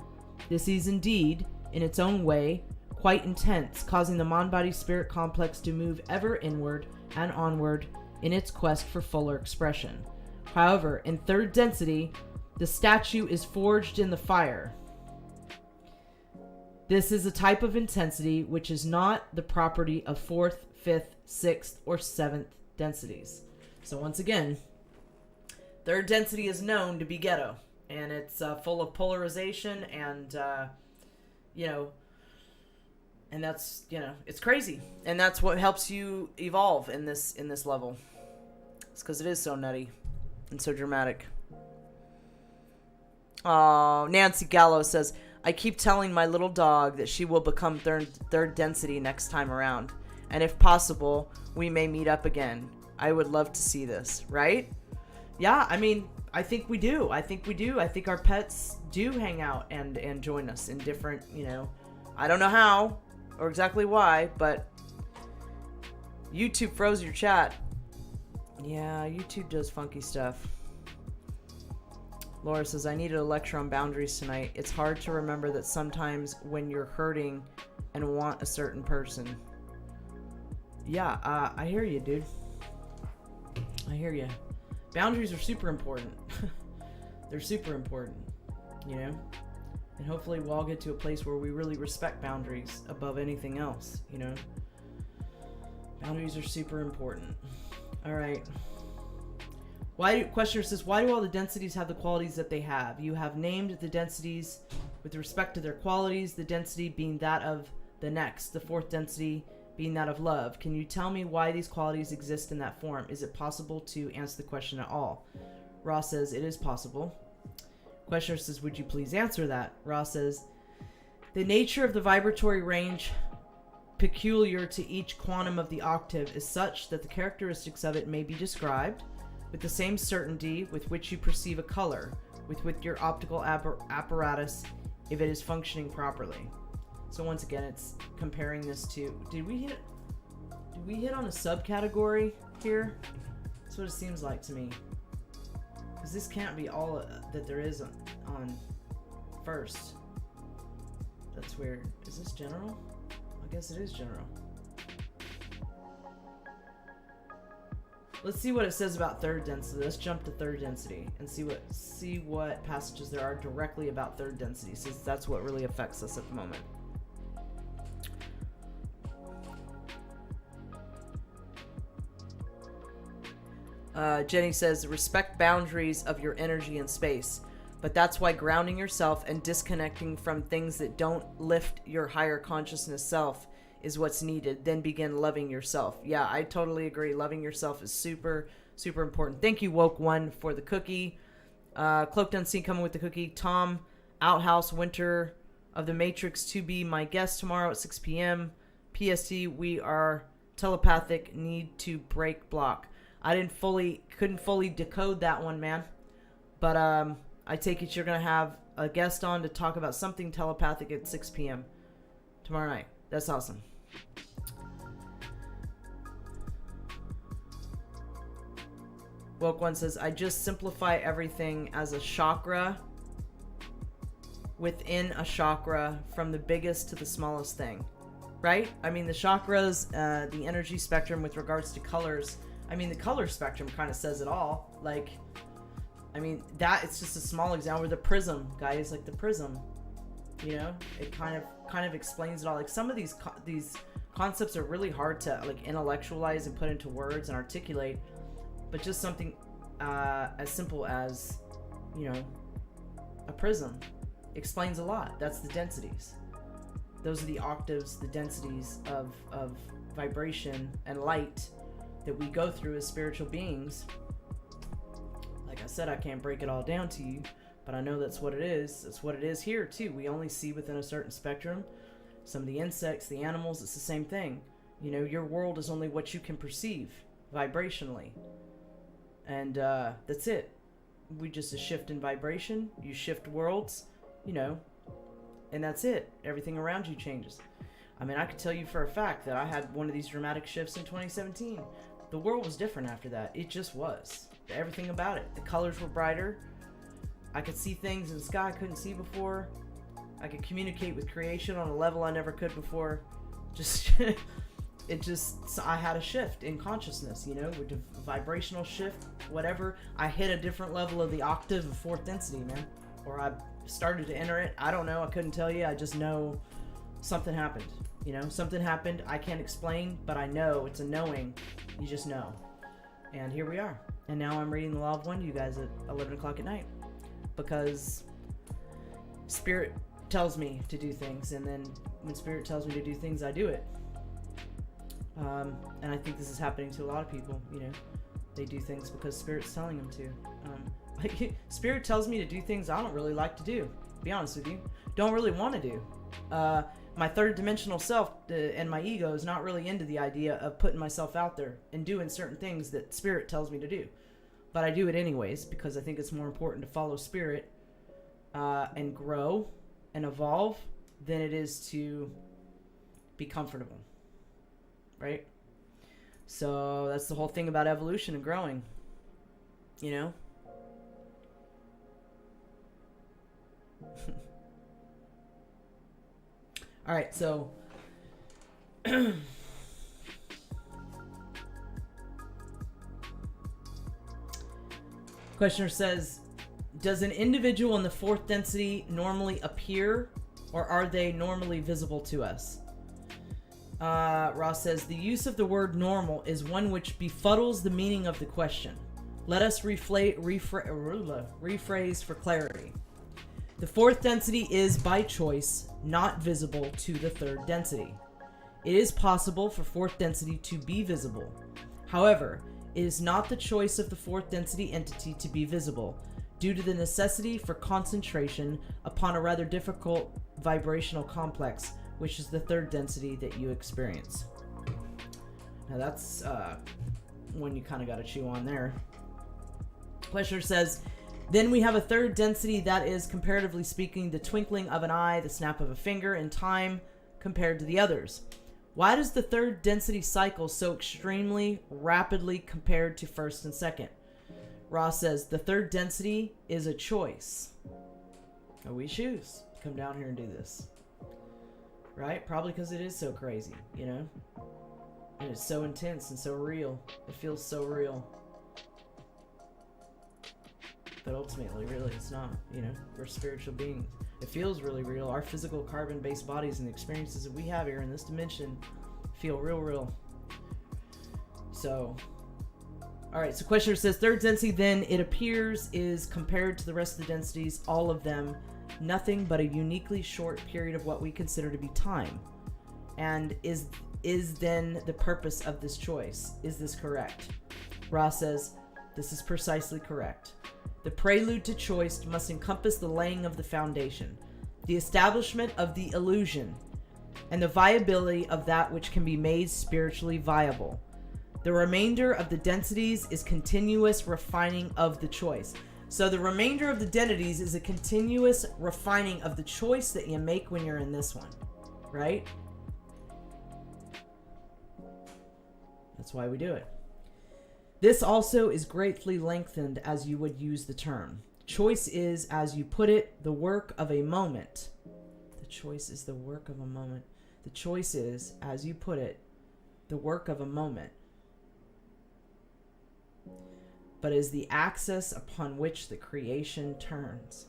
This is indeed, in its own way, quite intense, causing the mind-body-spirit complex to move ever inward and onward in its quest for fuller expression. However, in third density, the statue is forged in the fire. This is a type of intensity which is not the property of fourth, fifth, sixth, or seventh densities. So once again, third density is known to be ghetto, and it's full of polarization, and and that's, it's crazy, and that's what helps you evolve in this level. It's because it is so nutty and so dramatic. Oh, Nancy Gallo says, I keep telling my little dog that she will become third density next time around, and if possible, we may meet up again. I would love to see this, right? Yeah, I mean, I think we do. I think our pets do hang out and join us in different, I don't know how or exactly why, but YouTube froze your chat. Yeah, YouTube does funky stuff. Laura says, I needed a lecture on boundaries tonight. It's hard to remember that sometimes when you're hurting and want a certain person. Yeah, I hear you, dude. I hear you. Boundaries are super important. They're super important, And hopefully we'll all get to a place where we really respect boundaries above anything else, Boundaries are super important. All right. Questioner says, why do all the densities have the qualities that they have? You have named the densities with respect to their qualities, the density being that of the next, the fourth density being that of love. Can you tell me why these qualities exist in that form? Is it possible to answer the question at all? Ross says, it is possible. Questioner says, would you please answer that? Ross says, the nature of the vibratory range peculiar to each quantum of the octave is such that the characteristics of it may be described with the same certainty with which you perceive a color, with your optical apparatus, if it is functioning properly. So once again, it's comparing this to, did we hit on a subcategory here? That's what it seems like to me. Because this can't be all that there is on first. That's weird. Is this general? I guess it is general. Let's see what it says about third density. Let's jump to third density and see what passages there are directly about third density, since that's what really affects us at the moment. Jenny says, respect boundaries of your energy and space, but that's why grounding yourself and disconnecting from things that don't lift your higher consciousness self is what's needed. Then begin loving yourself. Yeah, I totally agree. Loving yourself is super, super important. Thank you, Woke One, for the cookie. Cloaked Unseen coming with the cookie. Tom Outhouse Winter of the Matrix to be my guest tomorrow at 6 p.m. PST. We are telepathic. Need to break block. I couldn't fully decode that one, man. But I take it you're gonna have a guest on to talk about something telepathic at 6 p.m. tomorrow night. That's awesome. Woke One says, I just simplify everything as a chakra within a chakra from the biggest to the smallest thing. Right? I mean, the chakras, the energy spectrum with regards to colors I mean, the color spectrum kind of says it all. Like, I mean, that it's just a small example. With the prism, guys, like the prism, you know, it kind of explains it all. Like some of these concepts are really hard to like intellectualize and put into words and articulate, but just something as simple as, you know, a prism explains a lot. That's the densities. Those are the octaves, the densities of vibration and light that we go through as spiritual beings. Like I said, I can't break it all down to you, but I know that's what it is. That's what it is here too. We only see within a certain spectrum. Some of the insects, the animals, it's the same thing. You know, your world is only what you can perceive vibrationally. And that's it. We just a shift in vibration. You shift worlds, you know, and that's it. Everything around you changes. I mean, I could tell you for a fact that I had one of these dramatic shifts in 2017. The world was different after that. It just was. Everything about it. The colors were brighter. I could see things in the sky I couldn't see before. I could communicate with creation on a level I never could before. Just, I had a shift in consciousness, you know, with a vibrational shift, whatever. I hit a different level of the octave of fourth density, man. Or I started to enter it. I don't know. I couldn't tell you. I just know something happened. You know, something happened. I can't explain, but I know. It's a knowing. You just know. And here we are. And now I'm reading the Law of One to you guys at 11 o'clock at night. Because Spirit tells me to do things, and then when Spirit tells me to do things, I do it. And I think this is happening to a lot of people. You know, they do things because Spirit's telling them to. Like Spirit tells me to do things I don't really like to do. To be honest with you, don't really want to do. My third dimensional self and my ego is not really into the idea of putting myself out there and doing certain things that Spirit tells me to do. But I do it anyways because I think it's more important to follow Spirit and grow and evolve than it is to be comfortable. Right? So that's the whole thing about evolution and growing. You know? All right, so questioner says, does an individual in the fourth density normally appear, or are they normally visible to us? Ross says, the use of the word normal is one which befuddles the meaning of the question. Let us rephrase for clarity. The fourth density is, by choice, not visible to the third density. It is possible for fourth density to be visible. However, it is not the choice of the fourth density entity to be visible, due to the necessity for concentration upon a rather difficult vibrational complex, which is the third density that you experience. Now that's one you kind of got to chew on there. Questioner says, then we have a third density that is, comparatively speaking, the twinkling of an eye, the snap of a finger in time compared to the others. Why does the third density cycle so extremely rapidly compared to first and second? Ross says, the third density is a choice. Oh, we choose to come down here and do this. Right? Probably because it is so crazy, you know? And it's so intense and so real. It feels so real. But ultimately, really, it's not, you know? We're spiritual beings. It feels really real. Our physical carbon-based bodies and the experiences that we have here in this dimension feel real. So, alright, so questioner says, third density, then, it appears, is, compared to the rest of the densities, all of them, nothing but a uniquely short period of what we consider to be time. And is then the purpose of this choice. Is this correct? Ross says, this is precisely correct. The prelude to choice must encompass the laying of the foundation, the establishment of the illusion, and the viability of that which can be made spiritually viable. The remainder of the densities is continuous refining of the choice. So the remainder of the densities is a continuous refining of the choice that you make when you're in this one, right? That's why we do it. This also is greatly lengthened as you would use the term. Choice is, as you put it, the work of a moment. The choice is the work of a moment. The choice is, as you put it, the work of a moment. but is the axis upon which the creation turns.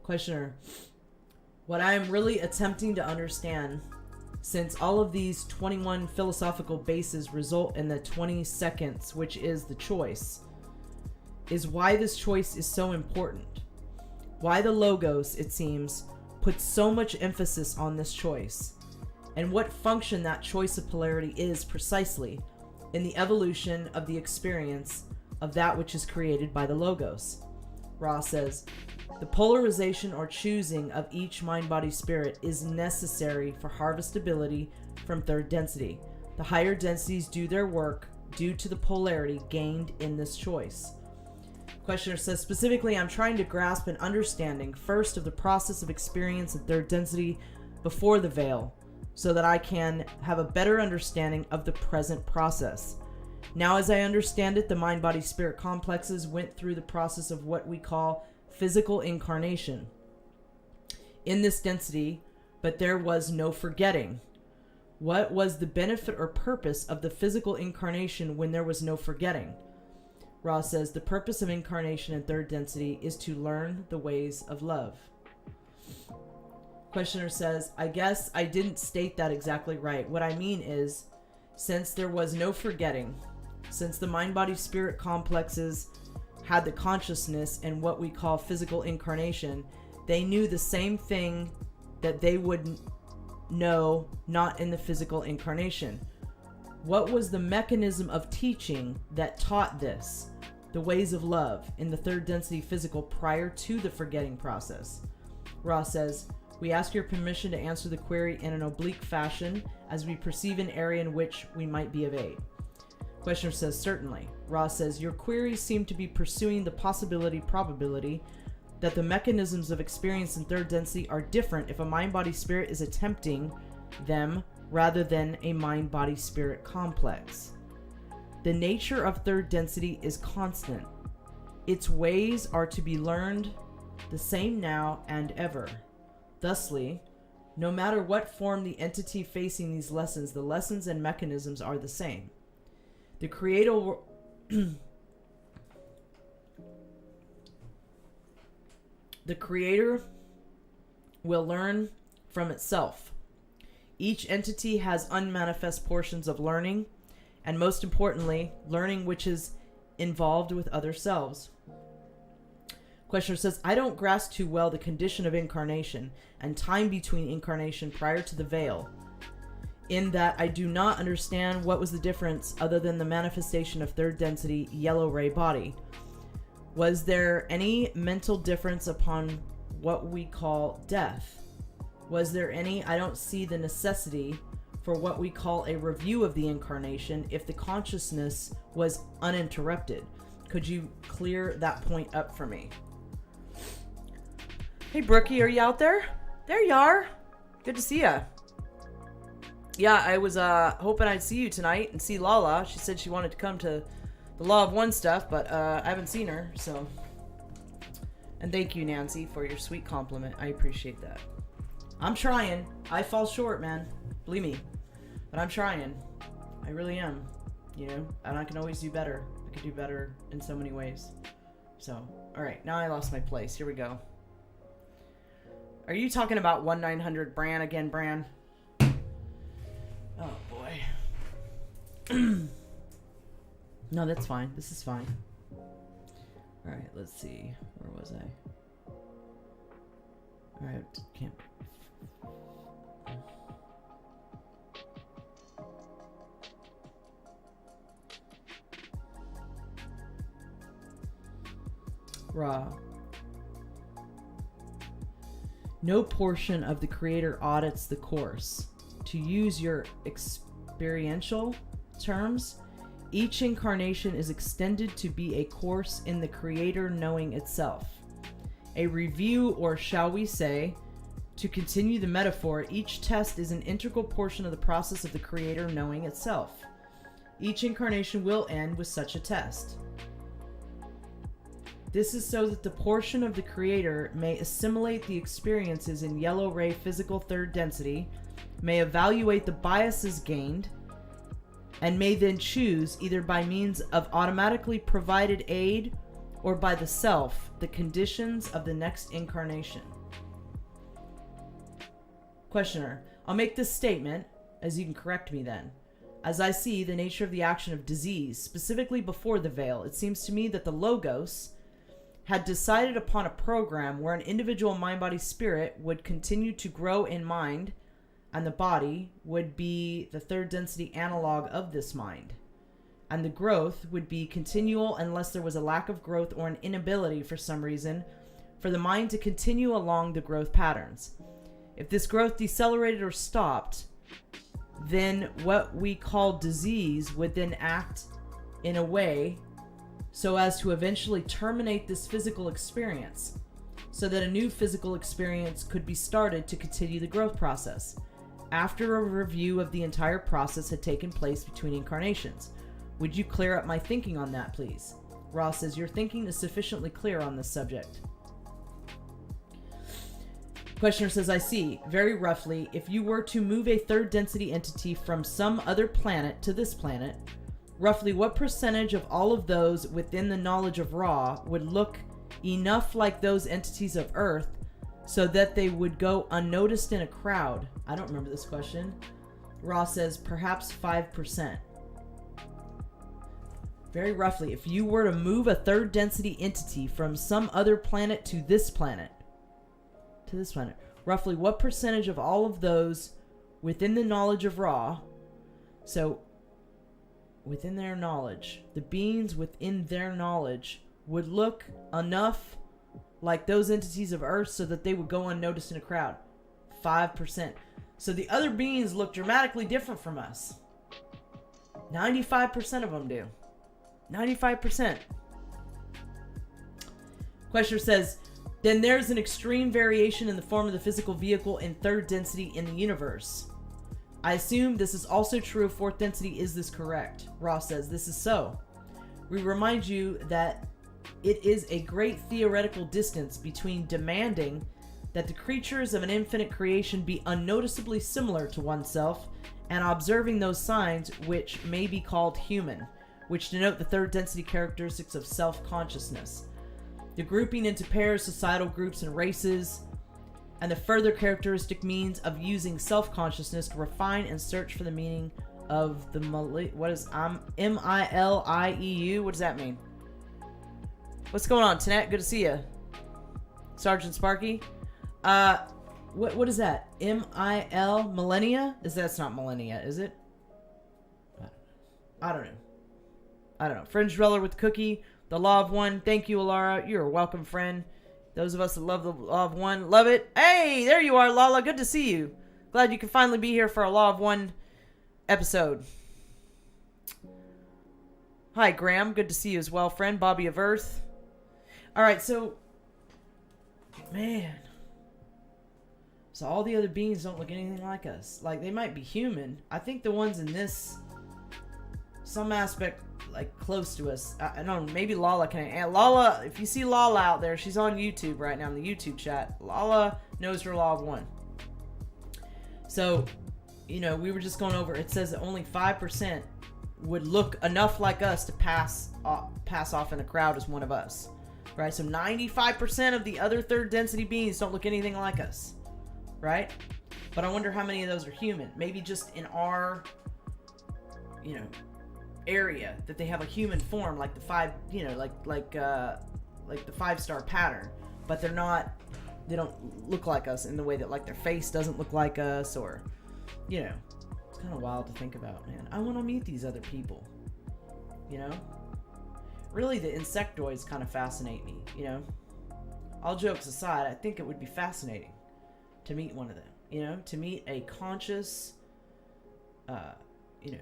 Questioner, what I am really attempting to understand, since all of these 21 philosophical bases result in the 20 seconds, which is the choice, is why this choice is so important. Why the Logos, it seems, puts so much emphasis on this choice, and what function that choice of polarity is precisely in the evolution of the experience of that which is created by the Logos. Ra says, the polarization or choosing of each mind-body spirit is necessary for harvestability from third density. The higher densities do their work due to the polarity gained in this choice. Questioner says, specifically, I'm trying to grasp an understanding first of the process of experience in third density before the veil, so that I can have a better understanding of the present process. Now, as I understand it, the mind-body-spirit complexes went through the process of what we call physical incarnation in this density, but there was no forgetting. What was the benefit or purpose of the physical incarnation when there was no forgetting? Ra says, the purpose of incarnation in third density is to learn the ways of love. Questioner says, I guess I didn't state that exactly right. What I mean is, since there was no forgetting, since the mind-body-spirit complexes had the consciousness and what we call physical incarnation, they knew the same thing that they would know not in the physical incarnation. What was the mechanism of teaching that taught this, the ways of love, in the third density physical prior to the forgetting process? Ra says, we ask your permission to answer the query in an oblique fashion as we perceive an area in which we might be of aid. Questioner says, certainly. Ra says, your queries seem to be pursuing the probability that the mechanisms of experience in third density are different if a mind-body-spirit is attempting them rather than a mind-body-spirit complex. The nature of third density is constant. Its ways are to be learned the same now and ever. Thusly, no matter what form the entity facing these lessons, the lessons and mechanisms are the same. The Creator the Creator will learn from itself. Each entity has unmanifest portions of learning, and most importantly, learning which is involved with other selves. Questioner says, I don't grasp too well the condition of incarnation and time between incarnation prior to the veil, in that I do not understand what was the difference other than the manifestation of third density yellow ray body. Was there any mental difference upon what we call death? Was there any? I don't see the necessity for what we call a review of the incarnation if the consciousness was uninterrupted. Could you clear that point up for me? Hey, Brookie, are you out there? There you are. Good to see ya. Yeah, I was hoping I'd see you tonight and see Lala. She said she wanted to come to the Law of One stuff, but I haven't seen her, so. And thank you, Nancy, for your sweet compliment. I appreciate that. I'm trying. I fall short, man. Believe me. But I'm trying. I really am. You know, and I can always do better. I could do better in so many ways. So, alright, now I lost my place. Here we go. Are you talking about 1-900 Bran again, Bran? Oh, boy. No, that's fine. This is fine. Alright, let's see. Where was I? Alright, can't... Ra. No portion of the Creator audits the course. To use your experiential terms, each incarnation is extended to be a course in the Creator knowing itself. A review, or shall we say, to continue the metaphor, each test is an integral portion of the process of the Creator knowing itself. Each incarnation will end with such a test. This is so that the portion of the Creator may assimilate the experiences in yellow ray physical third density may evaluate the biases gained and may then choose, either by means of automatically provided aid or by the self, the conditions of the next incarnation. Questioner, I'll make this statement, as you can correct me then. As I see the nature of the action of disease, specifically before the veil, it seems to me that the Logos had decided upon a program where an individual mind-body-spirit would continue to grow in mind, and the body would be the third density analog of this mind. And the growth would be continual unless there was a lack of growth or an inability for some reason for the mind to continue along the growth patterns. If this growth decelerated or stopped, then what we call disease would then act in a way so as to eventually terminate this physical experience, so that a new physical experience could be started to continue the growth process, after a review of the entire process had taken place between incarnations. Would you clear up my thinking on that, please? Ross says, your thinking is sufficiently clear on this subject. Questioner says, I see. Very roughly, if you were to move a third density entity from some other planet to this planet, roughly what percentage of all of those within the knowledge of Ra would look enough like those entities of Earth so that they would go unnoticed in a crowd? I don't remember this question. Ra says, perhaps 5%. Very roughly, if you were to move a third density entity from some other planet to this planet, roughly what percentage of all of those within the knowledge of Ra, so within their knowledge, the beings within their knowledge would look enough like those entities of Earth so that they would go unnoticed in a crowd? 5%. So the other beings look dramatically different from us. 95% of them do. 95%. Questioner says, then there's an extreme variation in the form of the physical vehicle in third density in the universe. I assume this is also true of fourth density. Is this correct? Ross says, this is so. We remind you that it is a great theoretical distance between demanding that the creatures of an infinite creation be unnoticeably similar to oneself and observing those signs which may be called human, which denote the third density characteristics of self-consciousness, the grouping into pairs, societal groups, and races, and the further characteristic means of using self-consciousness to refine and search for the meaning of the M-I-L-I-E-U? What does that mean? What's going on, Tanet? Good to see you. Sergeant Sparky? What is that? M-I-L millennia? That's not millennia, is it? I don't know. Fringe Dweller with Cookie. The Law of One. Thank you, Alara. You're a welcome friend. Those of us that love the Law of One, love it. Hey, there you are, Lala. Good to see you. Glad you can finally be here for a Law of One episode. Hi, Graham. Good to see you as well, friend. Bobby of Earth. All right, so, man. So all the other beings don't look anything like us. Like, they might be human. I think the ones in this, some aspect, like, close to us. I don't know, maybe Lala can. Lala, if you see Lala out there, she's on YouTube right now in the YouTube chat. Lala knows her Law of One. So, you know, we were just going over, it says that only 5% would look enough like us to pass off in a crowd as one of us. Right? So 95% of the other third density beings don't look anything like us. Right? But I wonder how many of those are human. Maybe just in our, you know, area that they have a human form, like the five, you know, like the 5-star pattern, but they don't look like us in the way that, like, their face doesn't look like us, or, you know, it's kind of wild to think about, man. I want to meet these other people, you know. Really, the insectoids kind of fascinate me, you know. All jokes aside, I think it would be fascinating to meet one of them, you know, to meet a conscious, you know,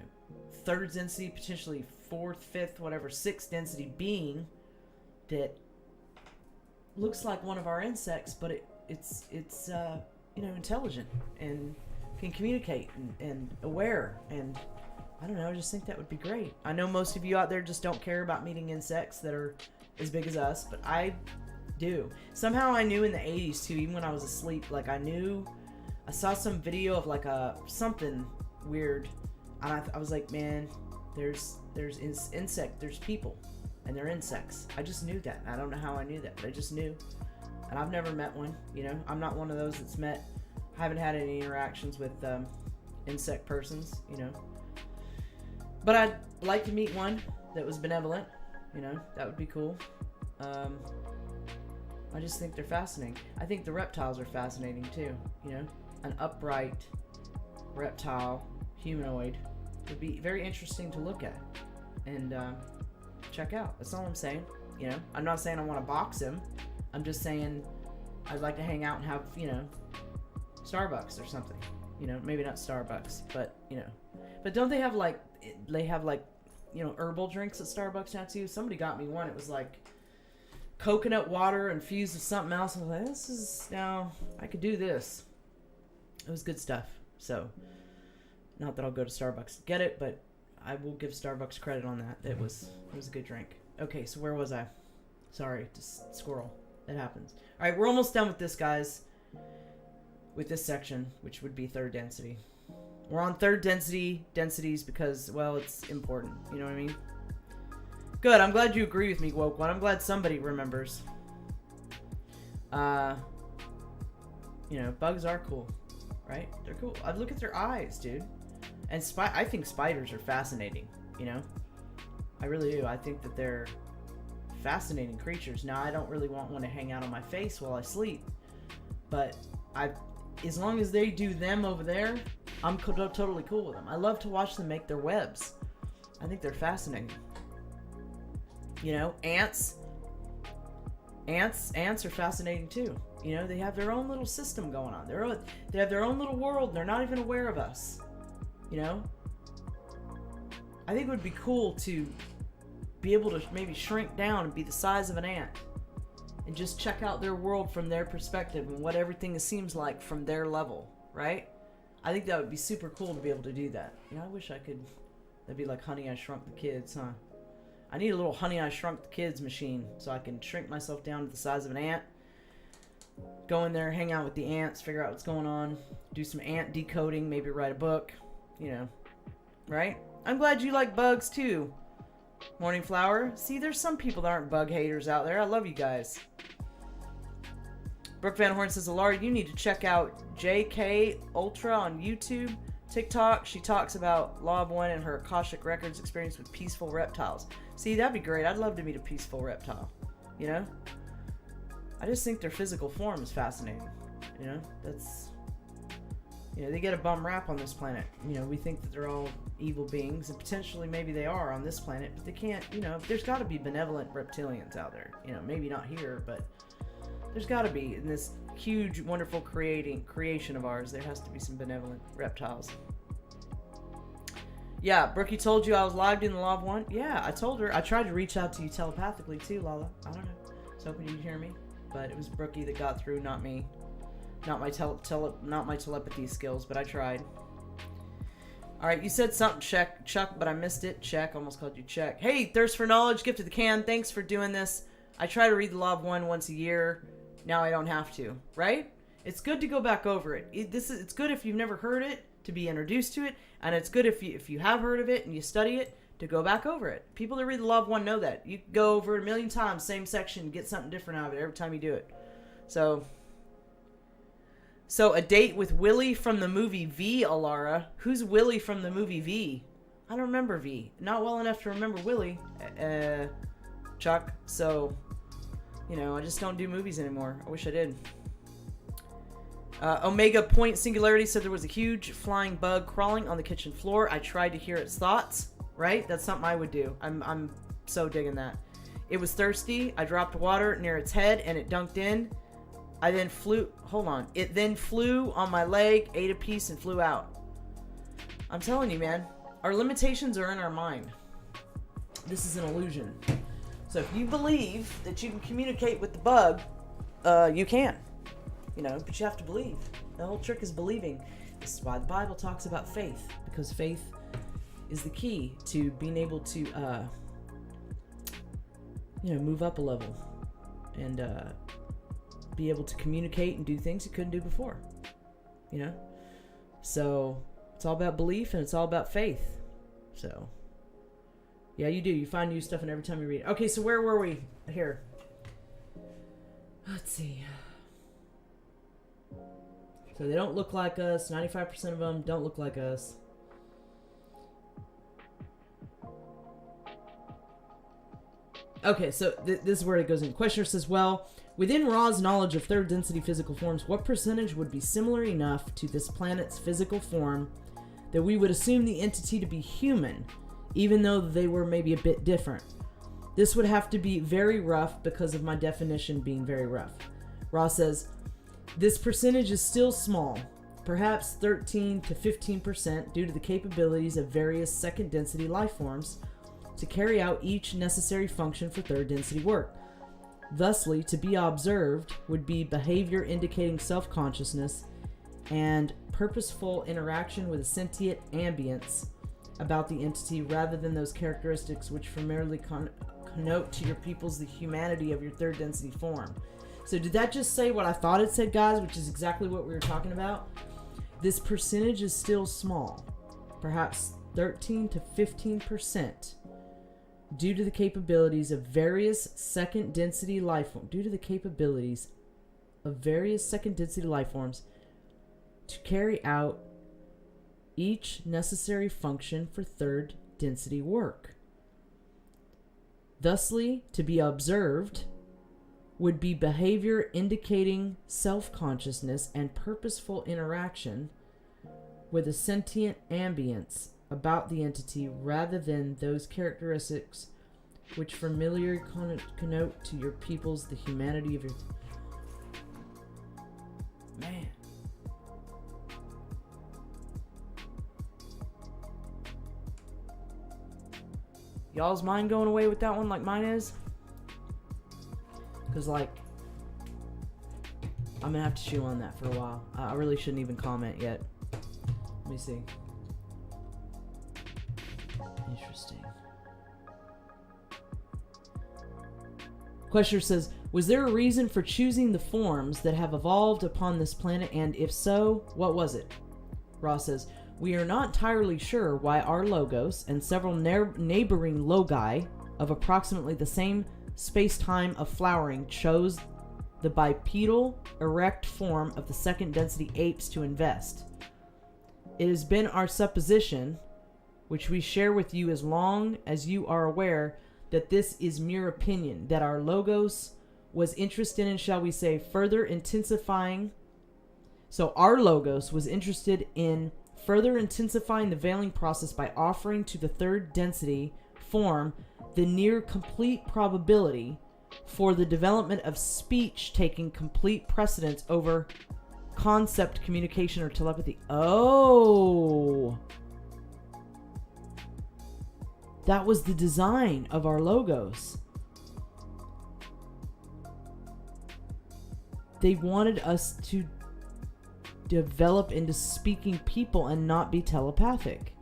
third density, potentially fourth, fifth, whatever, sixth density being that looks like one of our insects, but it's you know, intelligent and can communicate and aware, and I don't know, I just think that would be great. I know most of you out there just don't care about meeting insects that are as big as us, but I do. Somehow I knew in the 80s too, even when I was asleep, like I knew I saw some video of like something weird, and I was like, man, there's people, and they're insects. I just knew that. I don't know how I knew that, but I just knew. And I've never met one, you know. I'm not one of those that's met. I haven't had any interactions with insect persons, you know. But I'd like to meet one that was benevolent, you know. That would be cool. I just think they're fascinating. I think the reptiles are fascinating too, you know. An upright reptile, humanoid, would be very interesting to look at and check out. That's all I'm saying, you know. I'm not saying I want to box him. I'm just saying I'd like to hang out and have, you know, Starbucks or something. You know, maybe not Starbucks, but, you know. But don't they have like, you know, herbal drinks at Starbucks now too? Somebody got me one. It was like coconut water infused with something else. I was like, this is, now, I could do this. It was good stuff. So, not that I'll go to Starbucks to get it, but I will give Starbucks credit on that. It was a good drink. Okay, so where was I? Sorry, just squirrel. It happens. All right, we're almost done with this, guys. With this section, which would be third density. We're on third densities because, well, it's important. You know what I mean? Good. I'm glad you agree with me, Woke One. I'm glad somebody remembers. You know, bugs are cool, right? They're cool. I look at their eyes, dude. And I think spiders are fascinating. You know, I really do. I think that they're fascinating creatures. Now, I don't really want one to hang out on my face while I sleep, but as long as they do them over there, I'm totally cool with them. I love to watch them make their webs. I think they're fascinating. You know, ants are fascinating too. You know, they have their own little system going on. They have their own little world, and they're not even aware of us. You know, I think it would be cool to be able to maybe shrink down and be the size of an ant and just check out their world from their perspective and what everything seems like from their level, right? I think that would be super cool to be able to do that. You know, I wish I could. That'd be like Honey, I Shrunk the Kids, huh? I need a little Honey, I Shrunk the Kids machine so I can shrink myself down to the size of an ant. Go in there, hang out with the ants, figure out what's going on, do some ant decoding, maybe write a book, you know, right? I'm glad you like bugs too, Morning Flower. See, there's some people that aren't bug haters out there. I love you guys. Brooke Van Horn says, Alara, you need to check out JK Ultra on YouTube, TikTok. She talks about Law of One and her Akashic Records experience with peaceful reptiles. See, that'd be great. I'd love to meet a peaceful reptile, you know? I just think their physical form is fascinating, you know? That's, you know, they get a bum rap on this planet. You know, we think that they're all evil beings, and potentially maybe they are on this planet, but they can't, you know, there's got to be benevolent reptilians out there. You know, maybe not here, but there's got to be. In this huge, wonderful creation of ours, there has to be some benevolent reptiles. Yeah, Brookie told you I was live in the Law of One. Yeah, I told her. I tried to reach out to you telepathically too, Lala. I don't know. I was hoping you'd hear me, but it was Brookie that got through, not me. Not my telepathy skills, but I tried. All right, you said something, Chuck, but I missed it. Check, almost called you Check. Hey, Thirst for Knowledge, gift of the can. Thanks for doing this. I try to read the Law of One once a year. Now I don't have to, right? It's good to go back over it. It's good if you've never heard it to be introduced to it, and it's good if you have heard of it and you study it to go back over it. People that read the Law of One know that. You go over it a million times, same section, get something different out of it every time you do it. So a date with Willie from the movie V, Alara. Who's Willie from the movie V? I don't remember V. Not well enough to remember Willie, Chuck. So, you know, I just don't do movies anymore. I wish I did. Omega Point Singularity said there was a huge flying bug crawling on the kitchen floor. I tried to hear its thoughts. Right? That's something I would do. I'm so digging that. It was thirsty. I dropped water near its head and it dunked in. I then flew... Hold on. It then flew on my leg, ate a piece, and flew out. I'm telling you, man. Our limitations are in our mind. This is an illusion. So if you believe that you can communicate with the bug, you can. You know, but you have to believe. The whole trick is believing. This is why the Bible talks about faith. Because faith is the key to being able to, you know, move up a level. And, be able to communicate and do things you couldn't do before. you know? So it's all about belief and it's all about faith. So yeah, you do. You find new stuff in every time you read. Okay, so where were we? Here. Let's see. So they don't look like us. 95% of them don't look like us. Okay, so this is where it goes in. Questioner says, well, within Ra's knowledge of third density physical forms, what percentage would be similar enough to this planet's physical form that we would assume the entity to be human, even though they were maybe a bit different? This would have to be very rough because of my definition being very rough. Ra says, this percentage is still small, perhaps 13 to 15% due to the capabilities of various second density life forms to carry out each necessary function for third density work. Thusly, to be observed would be behavior indicating self-consciousness and purposeful interaction with a sentient ambience about the entity rather than those characteristics which familiarly connote to your peoples the humanity of your third density form. So did that just say what I thought it said, guys, which is exactly what we were talking about? This percentage is still small, perhaps 13 to 15%, due to the capabilities of various second density life forms, to carry out each necessary function for third density work. Thusly, to be observed would be behavior indicating self-consciousness and purposeful interaction with a sentient ambience about the entity rather than those characteristics which familiarly connote to your peoples the humanity of your... Man. Y'all's mind going away with that one like mine is? Because, like, I'm going to have to chew on that for a while. I really shouldn't even comment yet. Let me see. Interesting. Questioner says, was there a reason for choosing the forms that have evolved upon this planet, and if so, what was it? Ra says, we are not entirely sure why our logos and several neighboring logi of approximately the same space-time of flowering chose the bipedal, erect form of the second density apes to invest. It has been our supposition, which we share with you as long as you are aware that this is mere opinion, that our logos was interested in, shall we say, further intensifying. So our logos was interested in further intensifying the veiling process by offering to the third density form the near complete probability for the development of speech taking complete precedence over concept communication or telepathy. Oh! That was the design of our logos. They wanted us to develop into speaking people and not be telepathic.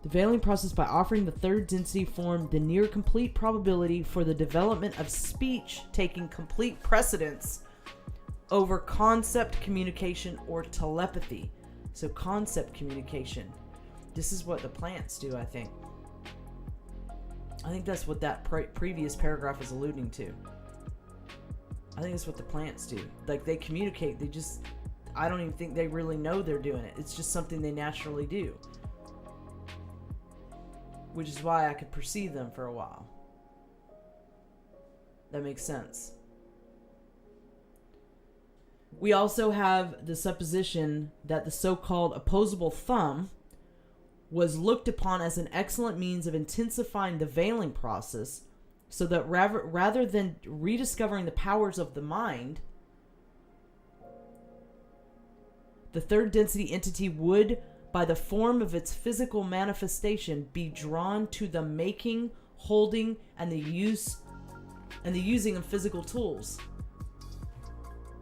The veiling process by offering the third density form the near complete probability for the development of speech taking complete precedence over concept communication or telepathy. So concept communication. This is what the plants do, I think. I think that's what that previous paragraph is alluding to. I think that's what the plants do. Like, they communicate. They just... I don't even think they really know they're doing it. It's just something they naturally do. Which is why I could perceive them for a while. That makes sense. We also have the supposition that the so-called opposable thumb was looked upon as an excellent means of intensifying the veiling process, so that rather than rediscovering the powers of the mind, the third density entity would, by the form of its physical manifestation, be drawn to the making, holding, and the using of physical tools.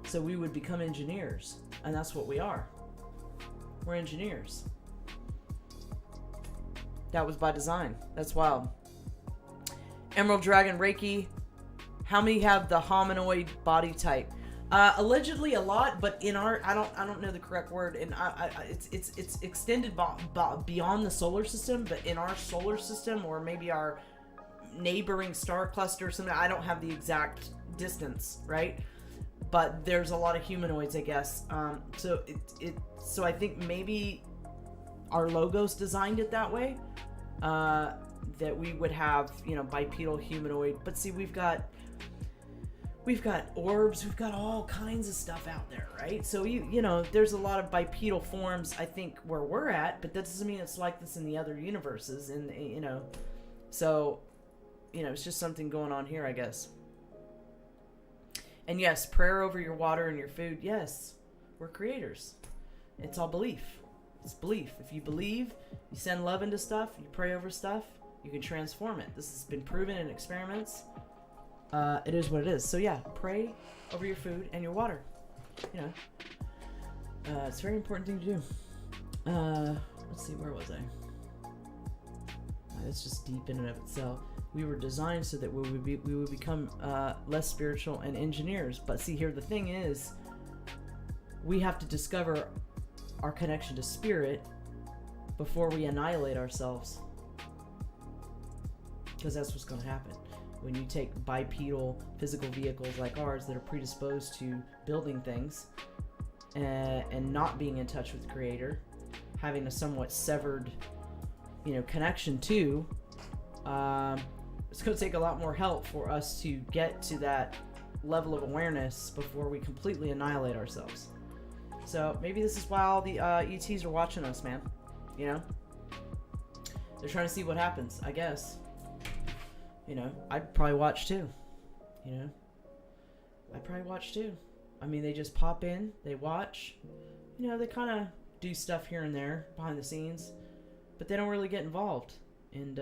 So we would become engineers, and that's what we are. We're engineers. That was by design. That's wild. Emerald Dragon Reiki. How many have the hominoid body type? Allegedly a lot, but in our, I don't know the correct word, and it's extended beyond the solar system, but in our solar system, or maybe our neighboring star cluster or something, I don't have the exact distance, right? But there's a lot of humanoids, I guess. So I think maybe our logos designed it that way, that we would have, bipedal humanoid. But see, we've got orbs, we've got all kinds of stuff out there, right? So there's a lot of bipedal forms, I think, where we're at, but that doesn't mean it's like this in the other universes, and so it's just something going on here, I guess. And yes, prayer over your water and your food. Yes, we're creators. It's all belief. It's belief. If you believe, you send love into stuff, you pray over stuff, you can transform it. This has been proven in experiments. It is what it is. So yeah, pray over your food and your water. It's a very important thing to do. Let's see, where was I? It's just deep in and of itself. We were designed so that we would become less spiritual and engineers. But see, here the thing is, we have to discover our connection to spirit before we annihilate ourselves, because that's what's going to happen when you take bipedal physical vehicles like ours that are predisposed to building things and not being in touch with Creator, having a somewhat severed connection to. It's going to take a lot more help for us to get to that level of awareness before we completely annihilate ourselves. So maybe this is why all the ETs are watching us, man. They're trying to see what happens, I guess. I'd probably watch too. I'd probably watch too. I mean, they just pop in, they watch. They kind of do stuff here and there behind the scenes, but they don't really get involved. And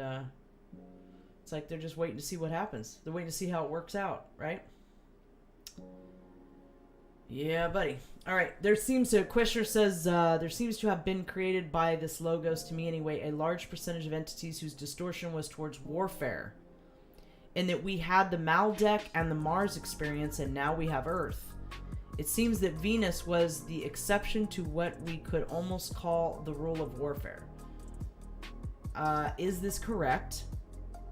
it's like they're just waiting to see what happens. They're waiting to see how it works out, right? Yeah, buddy. All right. Quisher says, there seems to have been created by this logos, to me anyway, a large percentage of entities whose distortion was towards warfare. And that we had the Maldek and the Mars experience, and now we have Earth. It seems that Venus was the exception to what we could almost call the rule of warfare. Is this correct?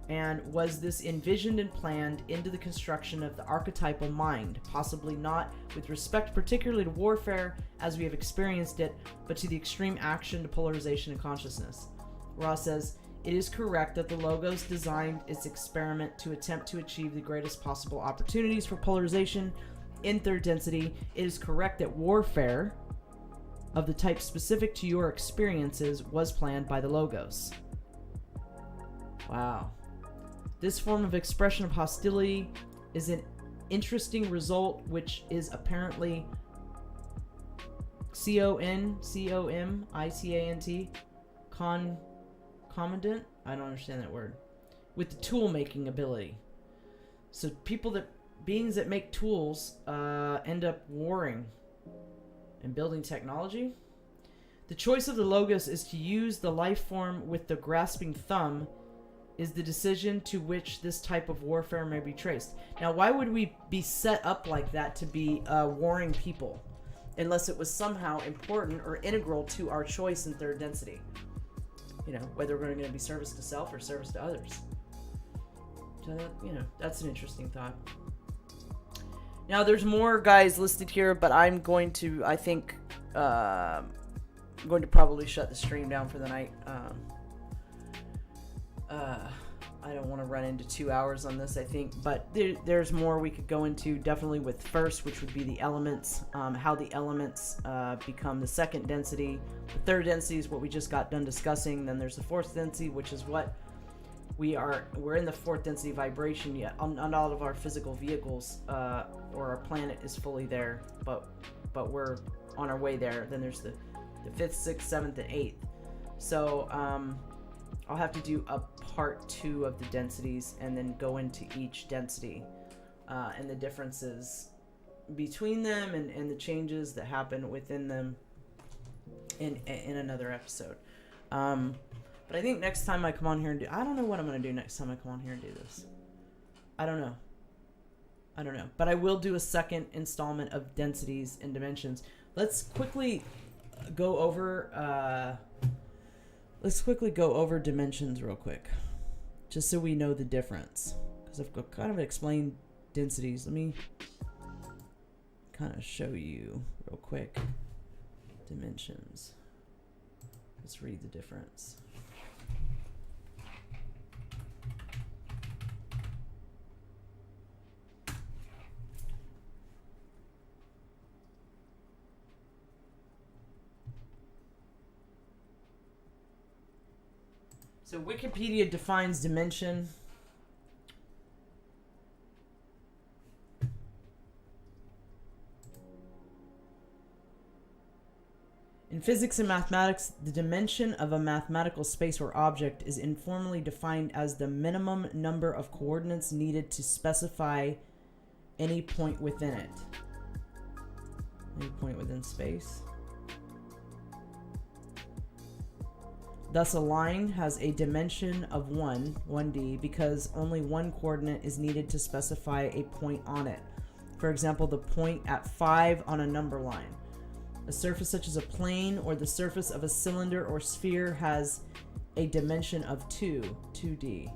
And was this envisioned and planned into the construction of the archetypal mind? Possibly not with respect particularly to warfare as we have experienced it, but to the extreme action to polarization and consciousness. Ross says, it is correct that the logos designed its experiment to attempt to achieve the greatest possible opportunities for polarization in third density. It is correct that warfare of the type specific to your experiences was planned by the logos. Wow. This form of expression of hostility is an interesting result, which is apparently COMITANT, commandant? I don't understand that word. With the tool making ability. So beings that make tools end up warring and building technology. The choice of the logos is to use the life form with the grasping thumb is the decision to which this type of warfare may be traced. Now, why would we be set up like that to be warring people, unless it was somehow important or integral to our choice in third density? Whether we're going to be service to self or service to others. So that's an interesting thought. Now, there's more guys listed here, but I'm going to, I think, probably shut the stream down for the night. I don't want to run into 2 hours on this, I think, but there's more we could go into, definitely with first, which would be the elements, how the elements become the second density. The third density is what we just got done discussing. Then there's the fourth density, which is what we're in the fourth density vibration yet. Not all of our physical vehicles or our planet is fully there, but we're on our way there. Then there's the fifth, sixth, seventh, and eighth. So I'll have to do a part 2 of the densities and then go into each density and the differences between them and the changes that happen within them in another episode. But I think next time I come on here and I don't know what I'm going to do next time I come on here and do this. I don't know. I don't know. But I will do a second installment of densities and dimensions. Let's quickly go over dimensions real quick, just so we know the difference, because I've kind of explained densities. Let me kind of show you real quick dimensions. Let's read the difference. So Wikipedia defines dimension. In physics and mathematics, the dimension of a mathematical space or object is informally defined as the minimum number of coordinates needed to specify any point within it. Any point within space. Thus, a line has a dimension of 1D, because only one coordinate is needed to specify a point on it. For example, the point at 5 on a number line. A surface such as a plane or the surface of a cylinder or sphere has a dimension of 2D,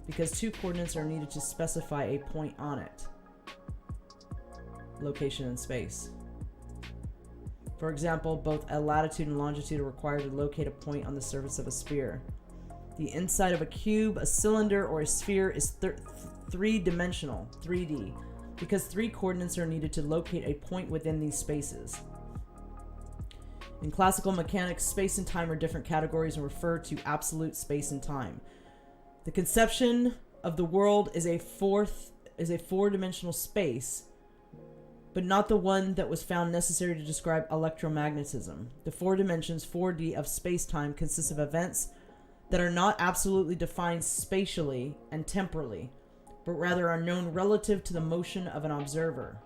because 2 coordinates are needed to specify a point on it. Location in space. For example, both a latitude and longitude are required to locate a point on the surface of a sphere. The inside of a cube, a cylinder, or a sphere is three-dimensional, 3D, because 3 coordinates are needed to locate a point within these spaces. In classical mechanics, space and time are different categories and refer to absolute space and time. The conception of the world is a four-dimensional space, but not the one that was found necessary to describe electromagnetism. The 4 dimensions, 4D, of space-time consists of events that are not absolutely defined spatially and temporally, but rather are known relative to the motion of an observer.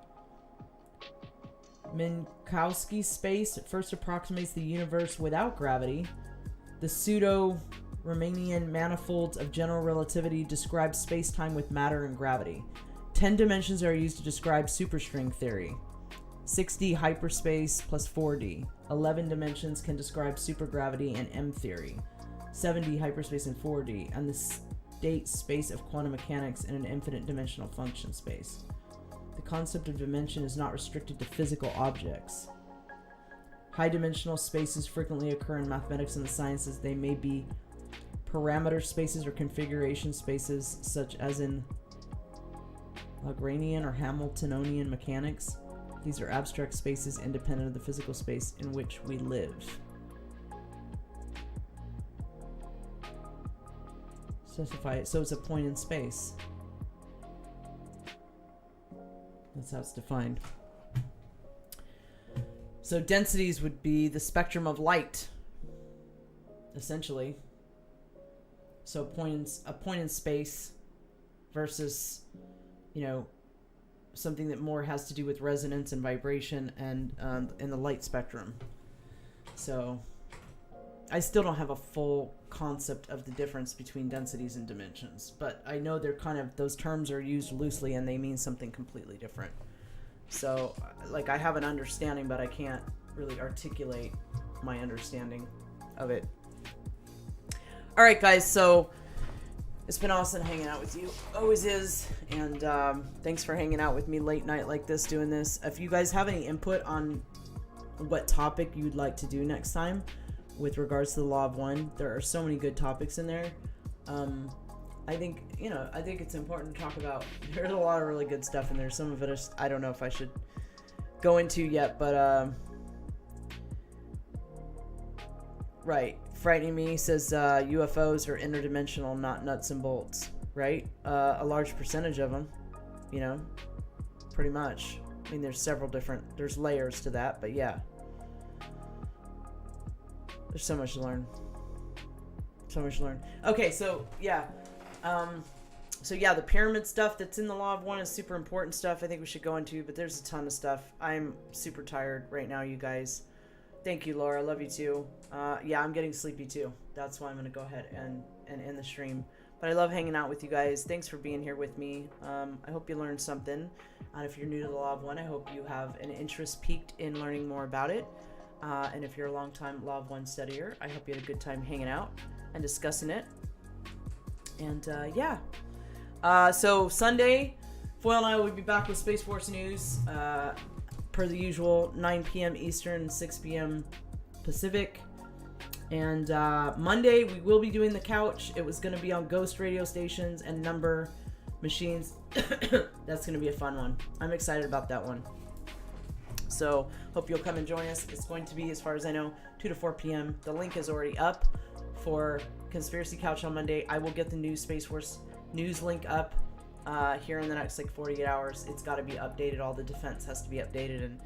Minkowski space first approximates the universe without gravity. The pseudo-Riemannian manifolds of general relativity describe space-time with matter and gravity. 10 dimensions are used to describe superstring theory. 6D hyperspace plus 4D. 11 dimensions can describe supergravity and M theory. 7D hyperspace and 4D, and the state space of quantum mechanics in an infinite dimensional function space. The concept of dimension is not restricted to physical objects. High dimensional spaces frequently occur in mathematics and the sciences. They may be parameter spaces or configuration spaces, such as in Lagrangian or Hamiltonian mechanics. These are abstract spaces independent of the physical space in which we live. Specify it. So it's a point in space. That's how it's defined. So densities would be the spectrum of light, essentially. So a point in space versus, something that more has to do with resonance and vibration and in the light spectrum. So I still don't have a full concept of the difference between densities and dimensions, but I know those terms are used loosely and they mean something completely different. So I have an understanding, but I can't really articulate my understanding of it. All right, guys, so it's been awesome hanging out with you. Always is. And thanks for hanging out with me late night like this, doing this. If you guys have any input on what topic you'd like to do next time with regards to the Law of One, there are so many good topics in there. I think it's important to talk about. There's a lot of really good stuff in there. Some of it I don't know if I should go into yet, but right. Frightening Me says UFOs are interdimensional, not nuts and bolts, right? A large percentage of them, pretty much. I mean, there's layers to that, but yeah. There's so much to learn. Okay, so yeah. The pyramid stuff that's in the Law of One is super important stuff I think we should go into, but there's a ton of stuff. I'm super tired right now, you guys. Thank you, Laura. Love you too. I'm getting sleepy too. That's why I'm going to go ahead and end the stream. But I love hanging out with you guys. Thanks for being here with me. I hope you learned something. And if you're new to the Law of One, I hope you have an interest peaked in learning more about it. And if you're a long-time Law of One studier, I hope you had a good time hanging out and discussing it. And yeah. So Sunday, Foyle and I will be back with Space Force news. Per the usual, 9 p.m. Eastern, 6 p.m. Pacific. And Monday, we will be doing the couch. It was going to be on ghost radio stations and number machines. That's going to be a fun one. I'm excited about that one. So, hope you'll come and join us. It's going to be, as far as I know, 2 to 4 p.m. The link is already up for Conspiracy Couch on Monday. I will get the new Space Force news link up here in the next, 48 hours. It's got to be updated. All the defense has to be updated and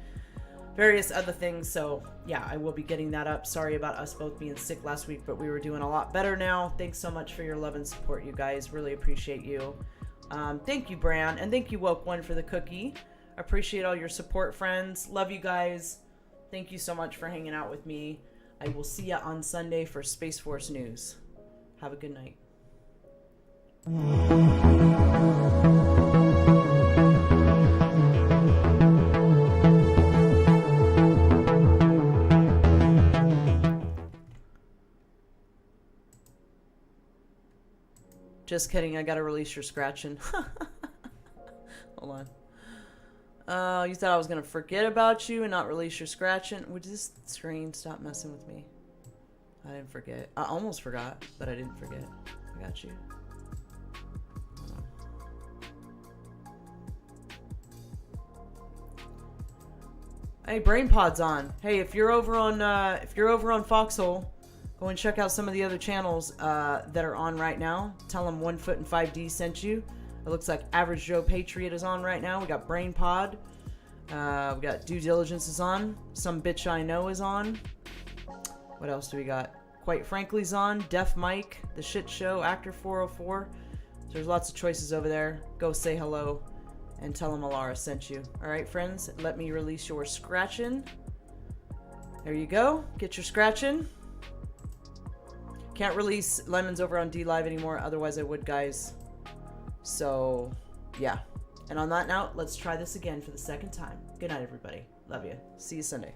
various other things. So yeah, I will be getting that up. Sorry about us both being sick last week, but we were doing a lot better now. Thanks so much for your love and support, you guys. Really appreciate you. Thank you, Bran, and thank you, Woke One, for the cookie. Appreciate all your support, friends. Love you guys. Thank you so much for hanging out with me. I will see you on Sunday for Space Force news. Have a good night. Just kidding, I gotta release your scratching. Hold on. You thought I was gonna forget about you and not release your scratching? Would this screen stop messing with me? I didn't forget. I almost forgot, but I didn't forget. I got you. Hold on. Hey, BrainPod's on. Hey, if you're over on Foxhole, go and check out some of the other channels that are on right now. Tell them 1 Foot and 5D sent you. It looks like Average Joe Patriot is on right now. We got BrainPod. We got Due Diligence is on. Some Bitch I Know is on. What else do we got? Quite Frankly's on. Def Mike, The Shit Show, Actor 404. So there's lots of choices over there. Go say hello and tell them Alara sent you. All right, friends, let me release your scratching. There you go. Get your scratching. Can't release Lemons over on DLive anymore, otherwise I would, guys. So, yeah. And on that note, let's try this again for the second time. Good night, everybody. Love you. See you Sunday.